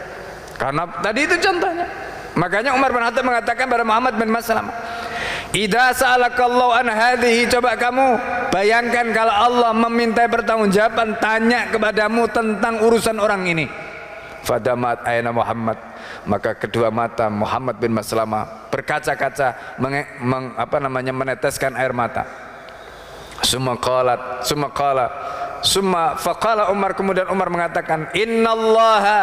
Karena tadi itu contohnya. Makanya Umar bin Khattab mengatakan pada Muhammad bin Maslamah, "Idza sa'alakallahu an hadhihi", coba kamu bayangkan kalau Allah meminta pertanggungjawaban, tanya kepadamu tentang urusan orang ini. Fadamat ayna Muhammad, maka kedua mata Muhammad bin Maslamah berkaca-kaca, meneteskan air mata. Summa faqala Umar, kemudian Umar mengatakan, "Innallaha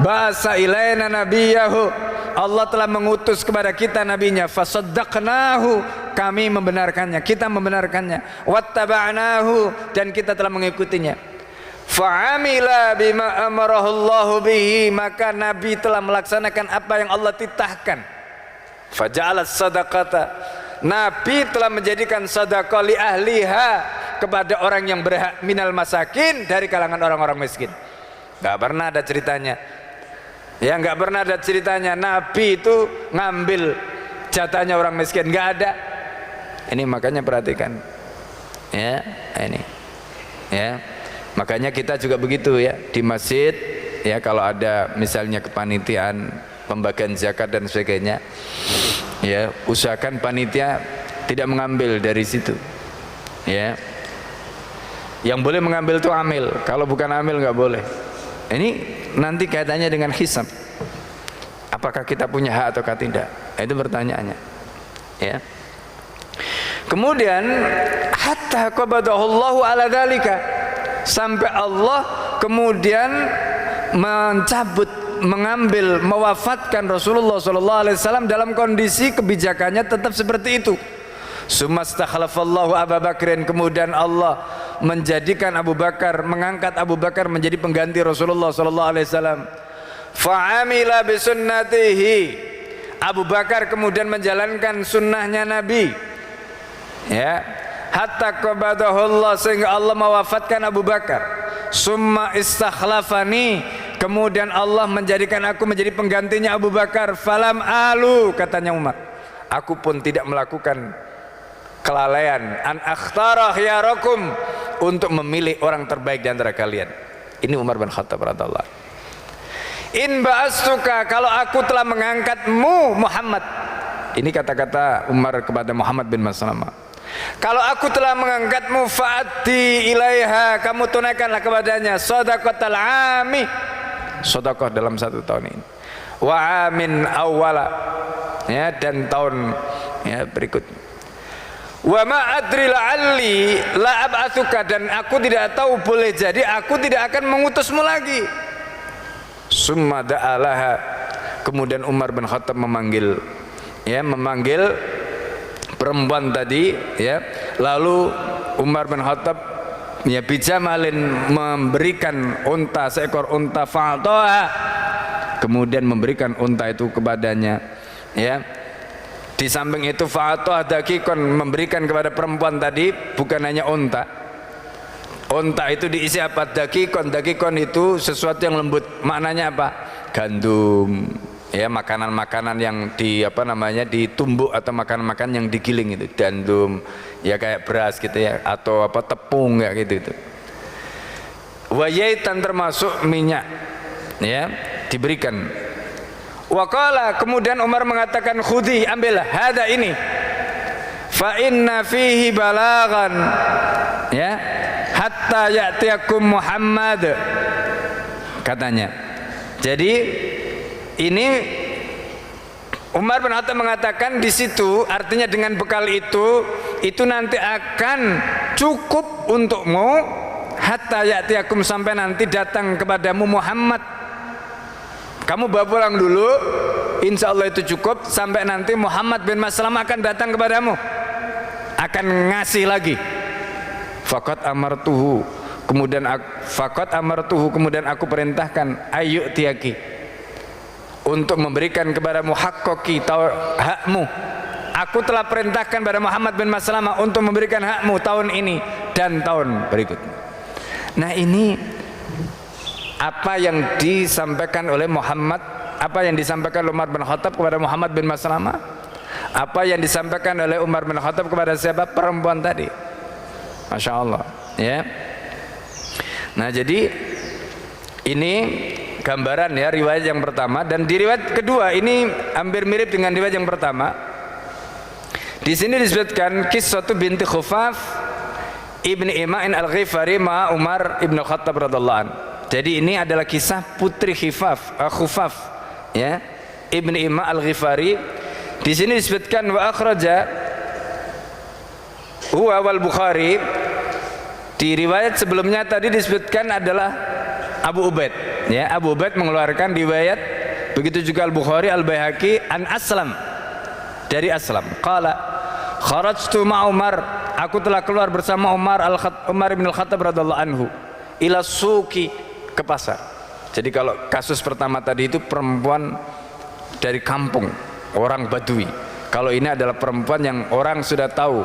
ba'asa ilaina nabiyahu", Allah telah mengutus kepada kita nabinya, fasaddaqnahu, kami membenarkannya, kita membenarkannya, wattaba'nahu, dan kita telah mengikutinya, fa'amila bima amarahullahu bihi, maka nabi telah melaksanakan apa yang Allah titahkan, faja'alat sadaqata, nabi telah menjadikan sedekah li ahliha, kepada orang yang berhak, minal masakin, dari kalangan orang-orang miskin. Gak pernah ada ceritanya, ya, nggak pernah ada ceritanya Nabi itu ngambil jatahnya orang miskin, nggak ada. Ini makanya perhatikan, ya, ini, ya, makanya kita juga begitu, ya, di masjid, ya, kalau ada misalnya kepanitiaan pembagian zakat dan sebagainya, ya, usahakan panitia tidak mengambil dari situ, ya. Yang boleh mengambil itu amil, kalau bukan amil nggak boleh. Ini nanti kaitannya dengan hisab. Apakah kita punya hak ataukah tidak? Itu pertanyaannya. Ya. Kemudian hatta qabadahullahu ala dzalika, sampai Allah kemudian mencabut, mengambil, mewafatkan Rasulullah SAW dalam kondisi kebijakannya tetap seperti itu. Sumastakhlafallahu Abu Bakrin, kemudian Allah menjadikan Abu Bakar, mengangkat Abu Bakar menjadi pengganti Rasulullah SAW. Fa'amila bisunnatihi, Abu Bakar kemudian menjalankan sunnahnya Nabi, ya, hatta qabadahullah, sehingga Allah mewafatkan Abu Bakar. Summa istakhlafani, kemudian Allah menjadikan aku menjadi penggantinya Abu Bakar. Falam alu, katanya Umar, aku pun tidak melakukan kelalaian, an akhtara khiyarakum, untuk memilih orang terbaik di antara kalian. Ini Umar bin Khattab radhiyallahu anhu. In ba'astuka, kalau aku telah mengangkatmu Muhammad, ini kata-kata Umar kepada Muhammad bin Maslamah, kalau aku telah mengangkatmu, fa'ati ilaiha, kamu tunaikanlah kepadanya shadaqatal ami, sedekah dalam satu tahun ini, wa amin awwala, ya, dan tahun, ya, berikutnya. Wa ma adri la'alli la ab'atsuka, dan aku tidak tahu, boleh jadi aku tidak akan mengutusmu lagi. Summa da'alaha, kemudian Umar bin Khattab memanggil, ya, memanggil perempuan tadi, ya, lalu Umar bin Khattab, ya, bijamalin, memberikan unta, seekor unta, fa'ataha, kemudian memberikan unta itu kepadanya, ya. Di samping itu fa'atah dakikon, memberikan kepada perempuan tadi bukan hanya unta. Unta itu diisi apa? Dakikon. Dakikon itu sesuatu yang lembut. Maknanya apa? Gandum, ya, makanan-makanan yang ditumbuk atau makanan-makanan yang digiling itu, gandum, ya kayak beras gitu ya, atau apa tepung kayak gitu. Wayaitan termasuk minyak, ya, diberikan. Waqala, kemudian Umar mengatakan, khudhi, ambillah, hada ini, fa inna fihi balagan, ya, hatta ya'tiyakum Muhammad, katanya. Jadi ini Umar bin Khattab mengatakan di situ, artinya dengan bekal itu nanti akan cukup untukmu, hatta ya'tiyakum, sampai nanti datang kepadamu Muhammad. Kamu bawa pulang dulu, insya Allah itu cukup, sampai nanti Muhammad bin Maslamah akan datang kepadamu, akan ngasih lagi. Faqad amartuhu, kemudian kemudian aku perintahkan, ayu tiaki, untuk memberikan kepadamu hakkoki, hakmu. Aku telah perintahkan pada Muhammad bin Maslamah untuk memberikan hakmu tahun ini dan tahun berikutnya. Nah, ini apa yang disampaikan oleh Umar bin Khattab kepada Muhammad bin Maslamah, apa yang disampaikan oleh Umar bin Khattab kepada siapa? Perempuan tadi. Masya Allah, ya. Nah, jadi ini gambaran, ya, riwayat yang pertama. Dan di riwayat kedua ini hampir mirip dengan riwayat yang pertama. Di sini disebutkan kisah binti Khufaf ibni Ima'in al-Ghifari ma Umar ibn Khattab radhiallahu anhu. Jadi ini adalah kisah putri Khufaf, ya, ibni Ima' al-Ghifari. Di sini disebutkan wa akhraja huwa wal Bukhari. Di riwayat sebelumnya tadi disebutkan adalah Abu Ubaid, ya, Abu Ubaid mengeluarkan riwayat, begitu juga Al-Bukhari, Al-Baihaqi an Aslam, dari Aslam. Qala kharajtu ma Umar, aku telah keluar bersama Umar bin Al-Khattab radhiallahu anhu ila suqi, ke pasar. Jadi kalau kasus pertama tadi itu perempuan dari kampung, orang Badui. Kalau ini adalah perempuan yang orang sudah tahu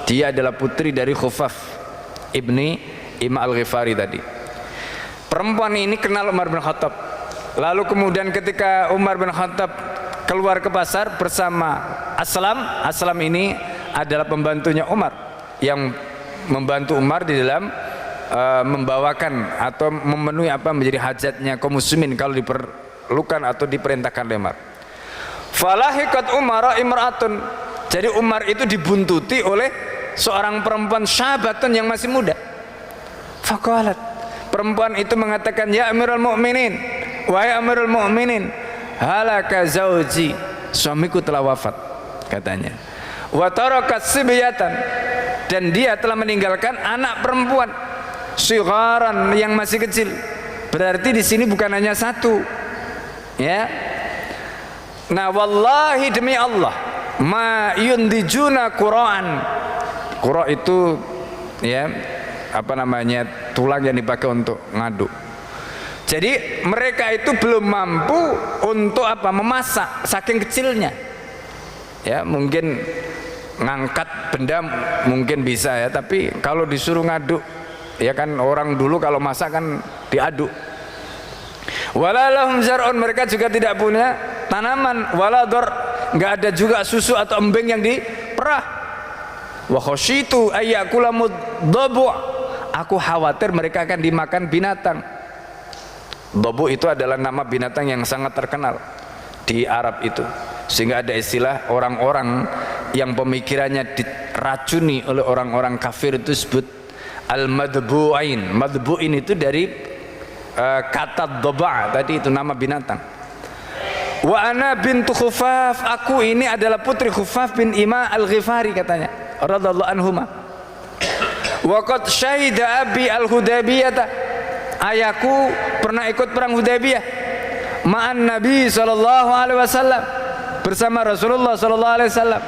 dia adalah putri dari Khufaf ibni Ima al-Ghifari tadi. Perempuan ini kenal Umar bin Khattab. Lalu kemudian ketika Umar bin Khattab keluar ke pasar bersama Aslam ini adalah pembantunya Umar, yang membantu Umar di dalam membawakan atau memenuhi apa menjadi hajatnya kaum muslimin kalau diperlukan atau diperintahkan oleh Umar. Falahiqat Umar imra'atun, jadi Umar itu dibuntuti oleh seorang perempuan syabatun yang masih muda. Faqalat, perempuan itu mengatakan, ya Amirul Mukminin, wahai Amirul Mukminin, halaka zauji, suamiku telah wafat, katanya. Wa tarakat sibyatan, dan dia telah meninggalkan anak perempuan sigharan yang masih kecil. Berarti di sini bukan hanya satu, ya. Nah, wallahi demi Allah, ma yundijuna Qur'an. Qura' itu, ya, apa namanya, tulang yang dipakai untuk ngaduk. Jadi mereka itu belum mampu untuk apa, memasak, saking kecilnya. Ya, mungkin ngangkat benda mungkin bisa, ya, tapi kalau disuruh ngaduk, ya kan, orang dulu kalau masak kan diaduk. Walalahum zar'un, mereka juga tidak punya tanaman. Walador, nggak ada juga susu atau embeng yang diperah. Wa khasyitu ayyakulamud dhabu', aku khawatir mereka akan dimakan binatang. Dhabu itu adalah nama binatang yang sangat terkenal di Arab itu, sehingga ada istilah orang-orang yang pemikirannya diracuni oleh orang-orang kafir itu disebut al-madbu'in. Madbu'in itu dari kata dhaba', tadi itu nama binatang. Wa ana bintu Khufaf, aku ini adalah putri Khufaf bin Ima al-Ghifari, katanya, radhiyallahu anhuma. Wa qad syahida abi al-Hudaybiyah, ayahku pernah ikut perang Hudaybiyah ma'an Nabi sallallahu alaihi wasallam, bersama Rasulullah sallallahu alaihi wasallam.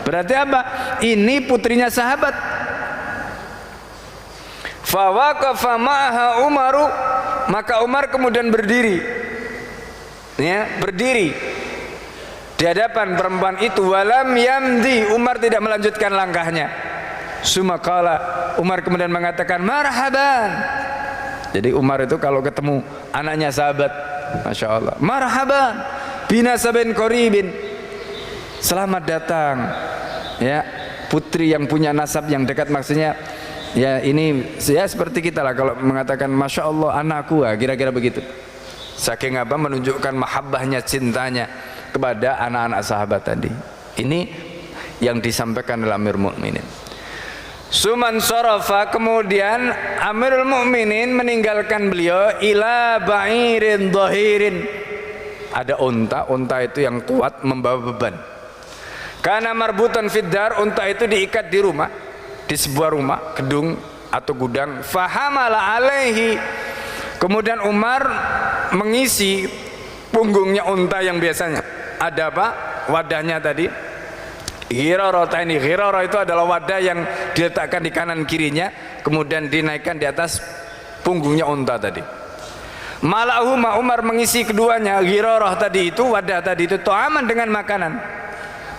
Berarti apa? Ini putrinya sahabat. Fa waqafa ma'aha Umaru, maka Umar kemudian berdiri ya, berdiri di hadapan perempuan itu. Walam yamdi, Umar tidak melanjutkan langkahnya. Sumakala, Umar kemudian mengatakan marhaban. Jadi Umar itu kalau ketemu anaknya sahabat, masya Allah, marhaban binasabin koribin, selamat datang ya putri yang punya nasab yang dekat. Maksudnya ya ini ya seperti kita lah kalau mengatakan masya Allah anakku, kira-kira begitu. Saking apa, menunjukkan mahabbahnya, cintanya kepada anak-anak sahabat tadi. Ini yang disampaikan oleh Amirul Mukminin. Suman sarafa, kemudian Amirul Mukminin meninggalkan beliau ila ba'irin dhahirin. Ada unta itu yang kuat membawa beban. Karena marbutan fiddar, unta itu diikat di rumah, di sebuah rumah, gedung atau gudang. Fahamala alaihi, kemudian Umar mengisi punggungnya unta yang biasanya ada apa? Wadahnya tadi. Ghirarata ini, ghirarah itu adalah wadah yang diletakkan di kanan kirinya, kemudian dinaikkan di atas punggungnya unta tadi. Malahuma, Umar mengisi keduanya, ghirarah tadi itu, wadah tadi itu, ta'aman dengan makanan.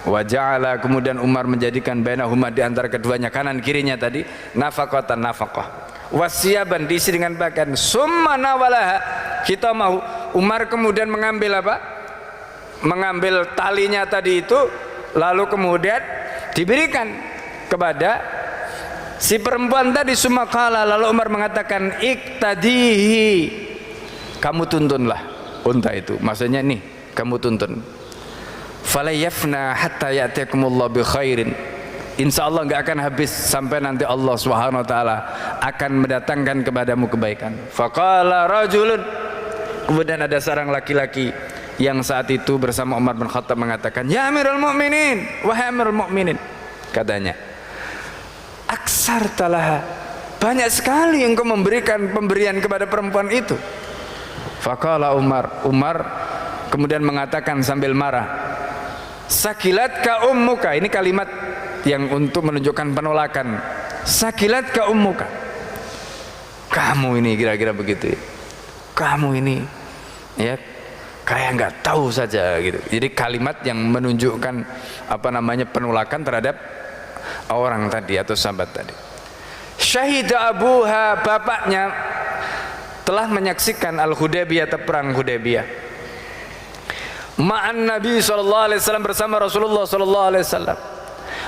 Wa ja'ala, kemudian Umar menjadikan bainahuma, di antara keduanya kanan kirinya tadi, nafaqatan, nafaqah. Wasiyaban, diisi dengan pakaian. Summa nawalaha, kita mau. Umar kemudian mengambil apa? Mengambil talinya tadi itu, lalu kemudian diberikan kepada si perempuan tadi. Sumakala, lalu Umar mengatakan iktadihi, kamu tuntunlah unta itu, maksudnya nih kamu tuntun. Falayafna hatta ya'tiyakumullah bi khairin, insyaallah enggak akan habis sampai nanti Allah Subhanahu wa taala akan mendatangkan kepadamu kebaikan. Faqala rajulun, kemudian ada seorang laki-laki yang saat itu bersama Umar bin Khattab mengatakan, ya Amirul Mukminin, wahai Amirul Mukminin, katanya, aksar talaha, banyak sekali engkau memberikan pemberian kepada perempuan itu. Faqala Umar, Umar kemudian mengatakan sambil marah, sakilatka ummuka, ini kalimat yang untuk menunjukkan penolakan. Sakilatka ummuka, kamu ini, kira-kira begitu, kamu ini ya kayak nggak tahu saja gitu. Jadi kalimat yang menunjukkan apa namanya, penolakan terhadap orang tadi atau sahabat tadi. Syahida abuha, bapaknya telah menyaksikan Al-Hudaybiyah atau perang Hudaybiyah. Ma'an Nabi SAW, bersama Rasulullah SAW.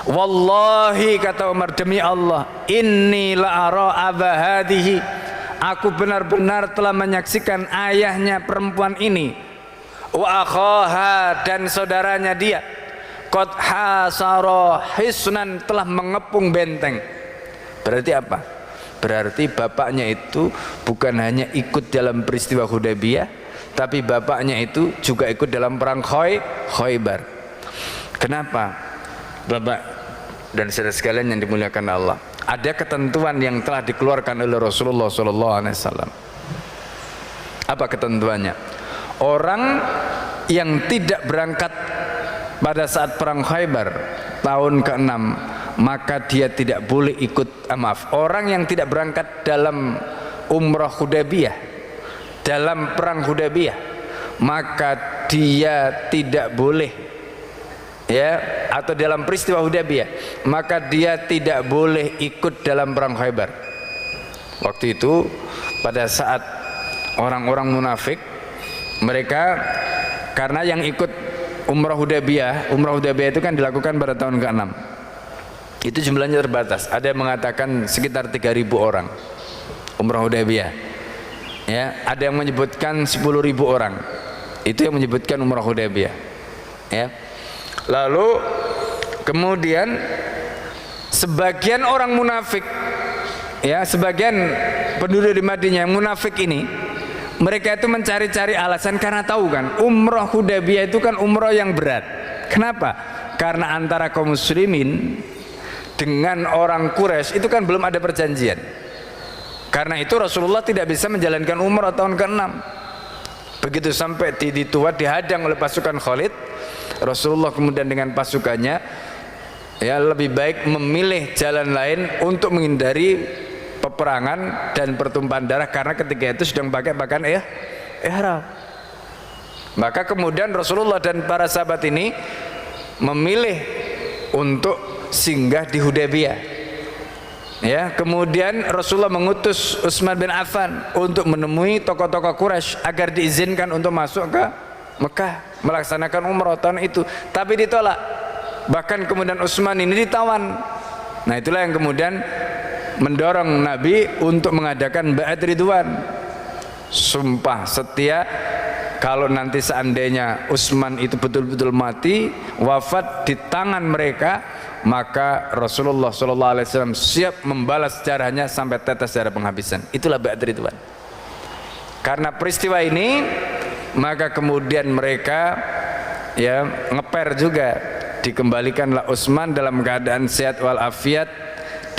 Wallahi, kata Umar, demi Allah, inni la'ara abahadihi, aku benar-benar telah menyaksikan ayahnya perempuan ini, wa akhaha, dan saudaranya dia, qad hasara hisnan, telah mengepung benteng. Berarti apa? Berarti bapaknya itu bukan hanya ikut dalam peristiwa Hudaybiyah, tapi bapaknya itu juga ikut dalam perang Khaybar. Kenapa? Bapak dan saudara sekalian yang dimuliakan Allah, ada ketentuan yang telah dikeluarkan oleh Rasulullah SAW. Apa ketentuannya? Orang yang tidak berangkat pada saat perang Khaybar tahun ke-6, maka dia tidak boleh ikut, orang yang tidak berangkat dalam umrah Hudaybiyah, dalam perang Hudaybiyah, maka dia tidak boleh ya, atau dalam peristiwa Hudaybiyah, maka dia tidak boleh ikut dalam perang Khaybar. Waktu itu pada saat orang-orang munafik, mereka karena yang ikut umrah Hudaybiyah itu kan dilakukan pada tahun ke-6, itu jumlahnya terbatas. Ada yang mengatakan sekitar 3.000 orang umrah Hudaybiyah ya, ada yang menyebutkan 10.000 orang, itu yang menyebutkan umrah Hudaybiyah ya. Lalu kemudian sebagian orang munafik ya, sebagian penduduk di Madinah yang munafik ini, mereka itu mencari-cari alasan, karena tahu kan umrah Hudaybiyah itu kan umrah yang berat. Kenapa? Karena antara kaum muslimin dengan orang Quraisy itu kan belum ada perjanjian. Karena itu Rasulullah tidak bisa menjalankan umrah tahun ke-6. Begitu sampai di Tuat dihadang oleh pasukan Khalid, Rasulullah kemudian dengan pasukannya ya lebih baik memilih jalan lain untuk menghindari peperangan dan pertumpahan darah, karena ketika itu sedang pakai pakaian ihram. Maka kemudian Rasulullah dan para sahabat ini memilih untuk singgah di Hudaybiyah. Ya, kemudian Rasulullah mengutus Utsman bin Affan untuk menemui tokoh-tokoh Quraisy agar diizinkan untuk masuk ke Mekah melaksanakan umrah tahun itu, tapi ditolak. Bahkan kemudian Utsman ini ditawan. Nah, itulah yang kemudian mendorong Nabi untuk mengadakan baiat ridwan, sumpah setia. Kalau nanti seandainya Utsman itu betul-betul mati, wafat di tangan mereka, maka Rasulullah SAW siap membalas darahnya sampai tetes darah penghabisan. Itulah baiat ridwan. Karena peristiwa ini, maka kemudian mereka ya ngeper juga, dikembalikanlah Utsman dalam keadaan sehat walafiat,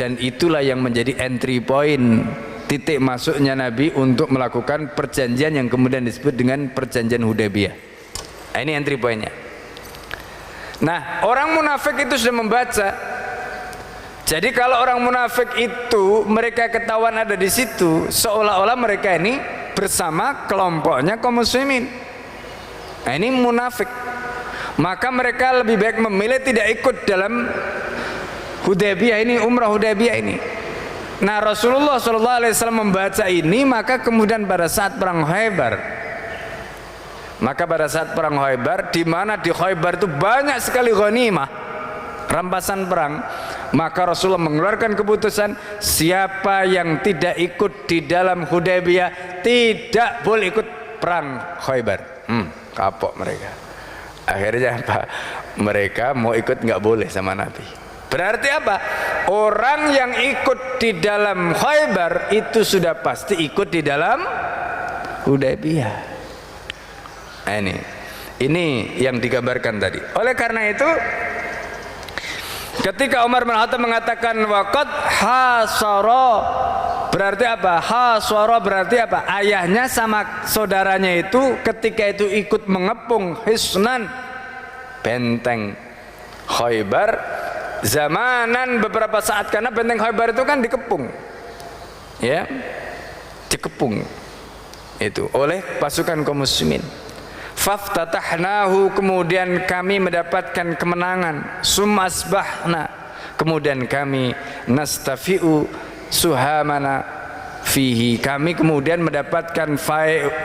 dan itulah yang menjadi entry point, titik masuknya Nabi untuk melakukan perjanjian yang kemudian disebut dengan perjanjian Hudaybiyah. Nah, ini entry pointnya. Nah, orang munafik itu sudah membaca. Jadi kalau orang munafik itu mereka ketahuan ada di situ, seolah-olah mereka ini bersama kelompoknya kaum muslimin. Nah, ini munafik. Maka mereka lebih baik memilih tidak ikut dalam Hudaybiyah ini, umrah Hudaybiyah ini. Nah, Rasulullah SAW membaca ini, maka kemudian pada saat perang Khaybar, di mana di Khaybar itu banyak sekali ghanimah, rampasan perang, maka Rasulullah mengeluarkan keputusan siapa yang tidak ikut di dalam Hudaybiyah tidak boleh ikut perang Khaybar. Kapok mereka. Akhirnya apa? Mereka mau ikut nggak boleh sama Nabi. Berarti apa? Orang yang ikut di dalam Khaybar itu sudah pasti ikut di dalam Hudaybiyah. Nah, ini yang digambarkan tadi. Oleh karena itu, ketika Umar bin Khattab mengatakan waqad hasara, berarti apa? Hasara berarti apa? Ayahnya sama saudaranya itu ketika itu ikut mengepung hisnan, benteng Khaybar, zamanan beberapa saat, karena benteng Khaybar itu kan dikepung, ya, dikepung itu oleh pasukan kaum muslimin. Faftatahnahu, kemudian kami mendapatkan kemenangan. Sumasbahna, kemudian kami nastafi'u suhamana fihi, kami kemudian mendapatkan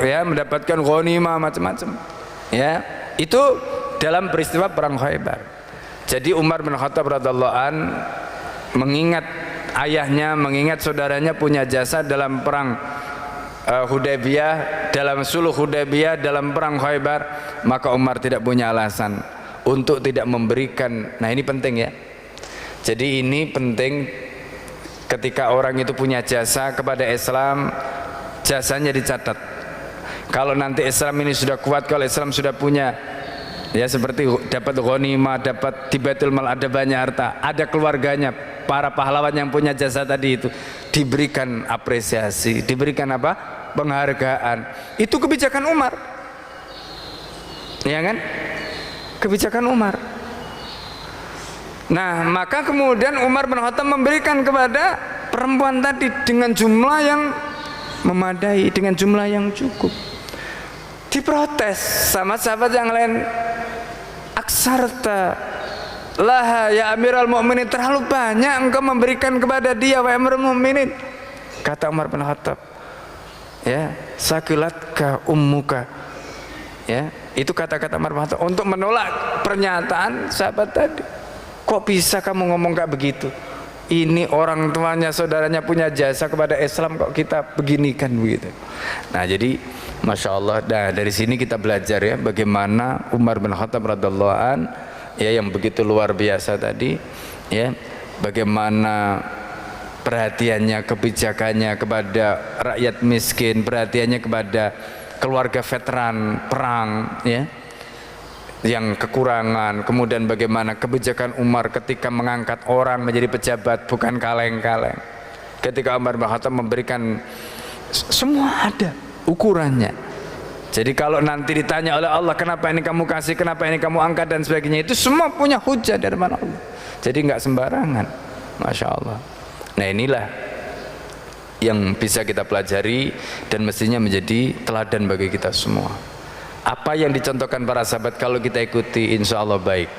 ya, mendapatkan ghanimah macam-macam, ya, itu dalam peristiwa perang Khaybar. Jadi Umar bin Khattab radhiyallahu an mengingat ayahnya, mengingat saudaranya punya jasa dalam perang Hudaybiyah, dalam suluh Hudaybiyah, dalam perang Khaybar, maka Umar tidak punya alasan untuk tidak memberikan. Nah, ini penting ya. Jadi ini penting ketika orang itu punya jasa kepada Islam, jasanya dicatat. Kalau nanti Islam ini sudah kuat, kalau Islam sudah punya, ya seperti dapat ghanimah, dapat di Baitul Mal, ada banyak harta, ada keluarganya, para pahlawan yang punya jasa tadi itu diberikan apresiasi, diberikan apa? Penghargaan. Itu kebijakan Umar, ya kan? Kebijakan Umar. Nah, maka kemudian Umar bin Khattab memberikan kepada perempuan tadi dengan jumlah yang memadai, dengan jumlah yang cukup. Diprotes sama sahabat yang lain, aksarta laha ya Amirul Mukminin, terlalu banyak engkau memberikan kepada dia wahai Amirul Mukminin. Kata Umar bin Khattab, ya, sakilatka ummuka, ya, itu kata-kata Umar bin Khattab untuk menolak pernyataan sahabat tadi. Kok bisa kamu ngomong kayak begitu? Ini orang tuanya, saudaranya punya jasa kepada Islam, kok kita beginikan begitu. Nah, jadi Masya Allah, nah, dari sini kita belajar ya bagaimana Umar bin Khattab radhiyallahu an, ya, yang begitu luar biasa tadi, ya, bagaimana perhatiannya, kebijakannya kepada rakyat miskin, perhatiannya kepada keluarga veteran perang, ya, yang kekurangan. Kemudian bagaimana kebijakan Umar ketika mengangkat orang menjadi pejabat, bukan kaleng-kaleng. Ketika Umar bin Khattab memberikan, semua ada ukurannya. Jadi kalau nanti ditanya oleh Allah, kenapa ini kamu kasih, kenapa ini kamu angkat dan sebagainya, itu semua punya hujah dari mana Allah. Jadi nggak sembarangan, Masya Allah. Nah, inilah yang bisa kita pelajari dan mestinya menjadi teladan bagi kita semua. Apa yang dicontohkan para sahabat kalau kita ikuti insya Allah baik.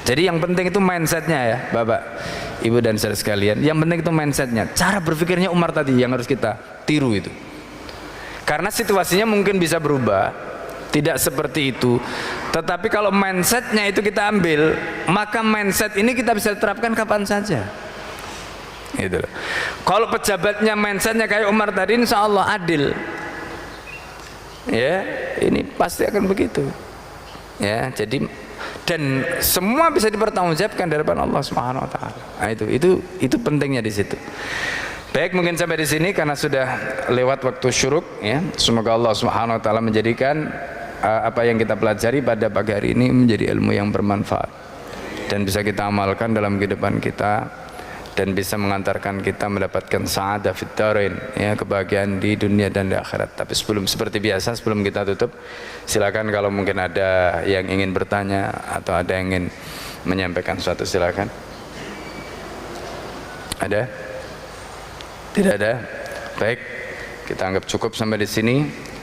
Jadi yang penting itu mindsetnya ya Bapak, Ibu dan saudara sekalian. Yang penting itu mindsetnya, cara berpikirnya Umar tadi yang harus kita tiru itu. Karena situasinya mungkin bisa berubah, tidak seperti itu. Tetapi kalau mindsetnya itu kita ambil, maka mindset ini kita bisa terapkan kapan saja. Gitu. Kalau pejabatnya mindsetnya kayak Umar tadi, insya Allah adil. Ya, ini pasti akan begitu. Ya, jadi dan semua bisa dipertanggungjawabkan di hadapan Allah Subhanahu wa taala. Nah, itu pentingnya di situ. Baik, mungkin sampai di sini karena sudah lewat waktu syuruk ya. Semoga Allah Subhanahu wa taala menjadikan apa yang kita pelajari pada pagi hari ini menjadi ilmu yang bermanfaat dan bisa kita amalkan dalam kehidupan kita dan bisa mengantarkan kita mendapatkan sa'adah fid dharain ya, kebahagiaan di dunia dan di akhirat. Tapi seperti biasa sebelum kita tutup, silakan kalau mungkin ada yang ingin bertanya atau ada yang ingin menyampaikan sesuatu, silakan. Ada? Tidak ada? Baik, kita anggap cukup sampai di sini.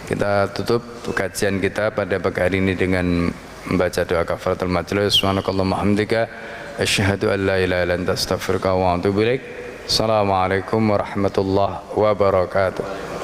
Kita tutup kajian kita pada pagi hari ini dengan membaca doa kafaratul majlis. Subhanakallahumma hamdika asyhadu an la ilaha illa anta astaghfiruka wa atubu ilaik. Assalamualaikum warahmatullahi wabarakatuh.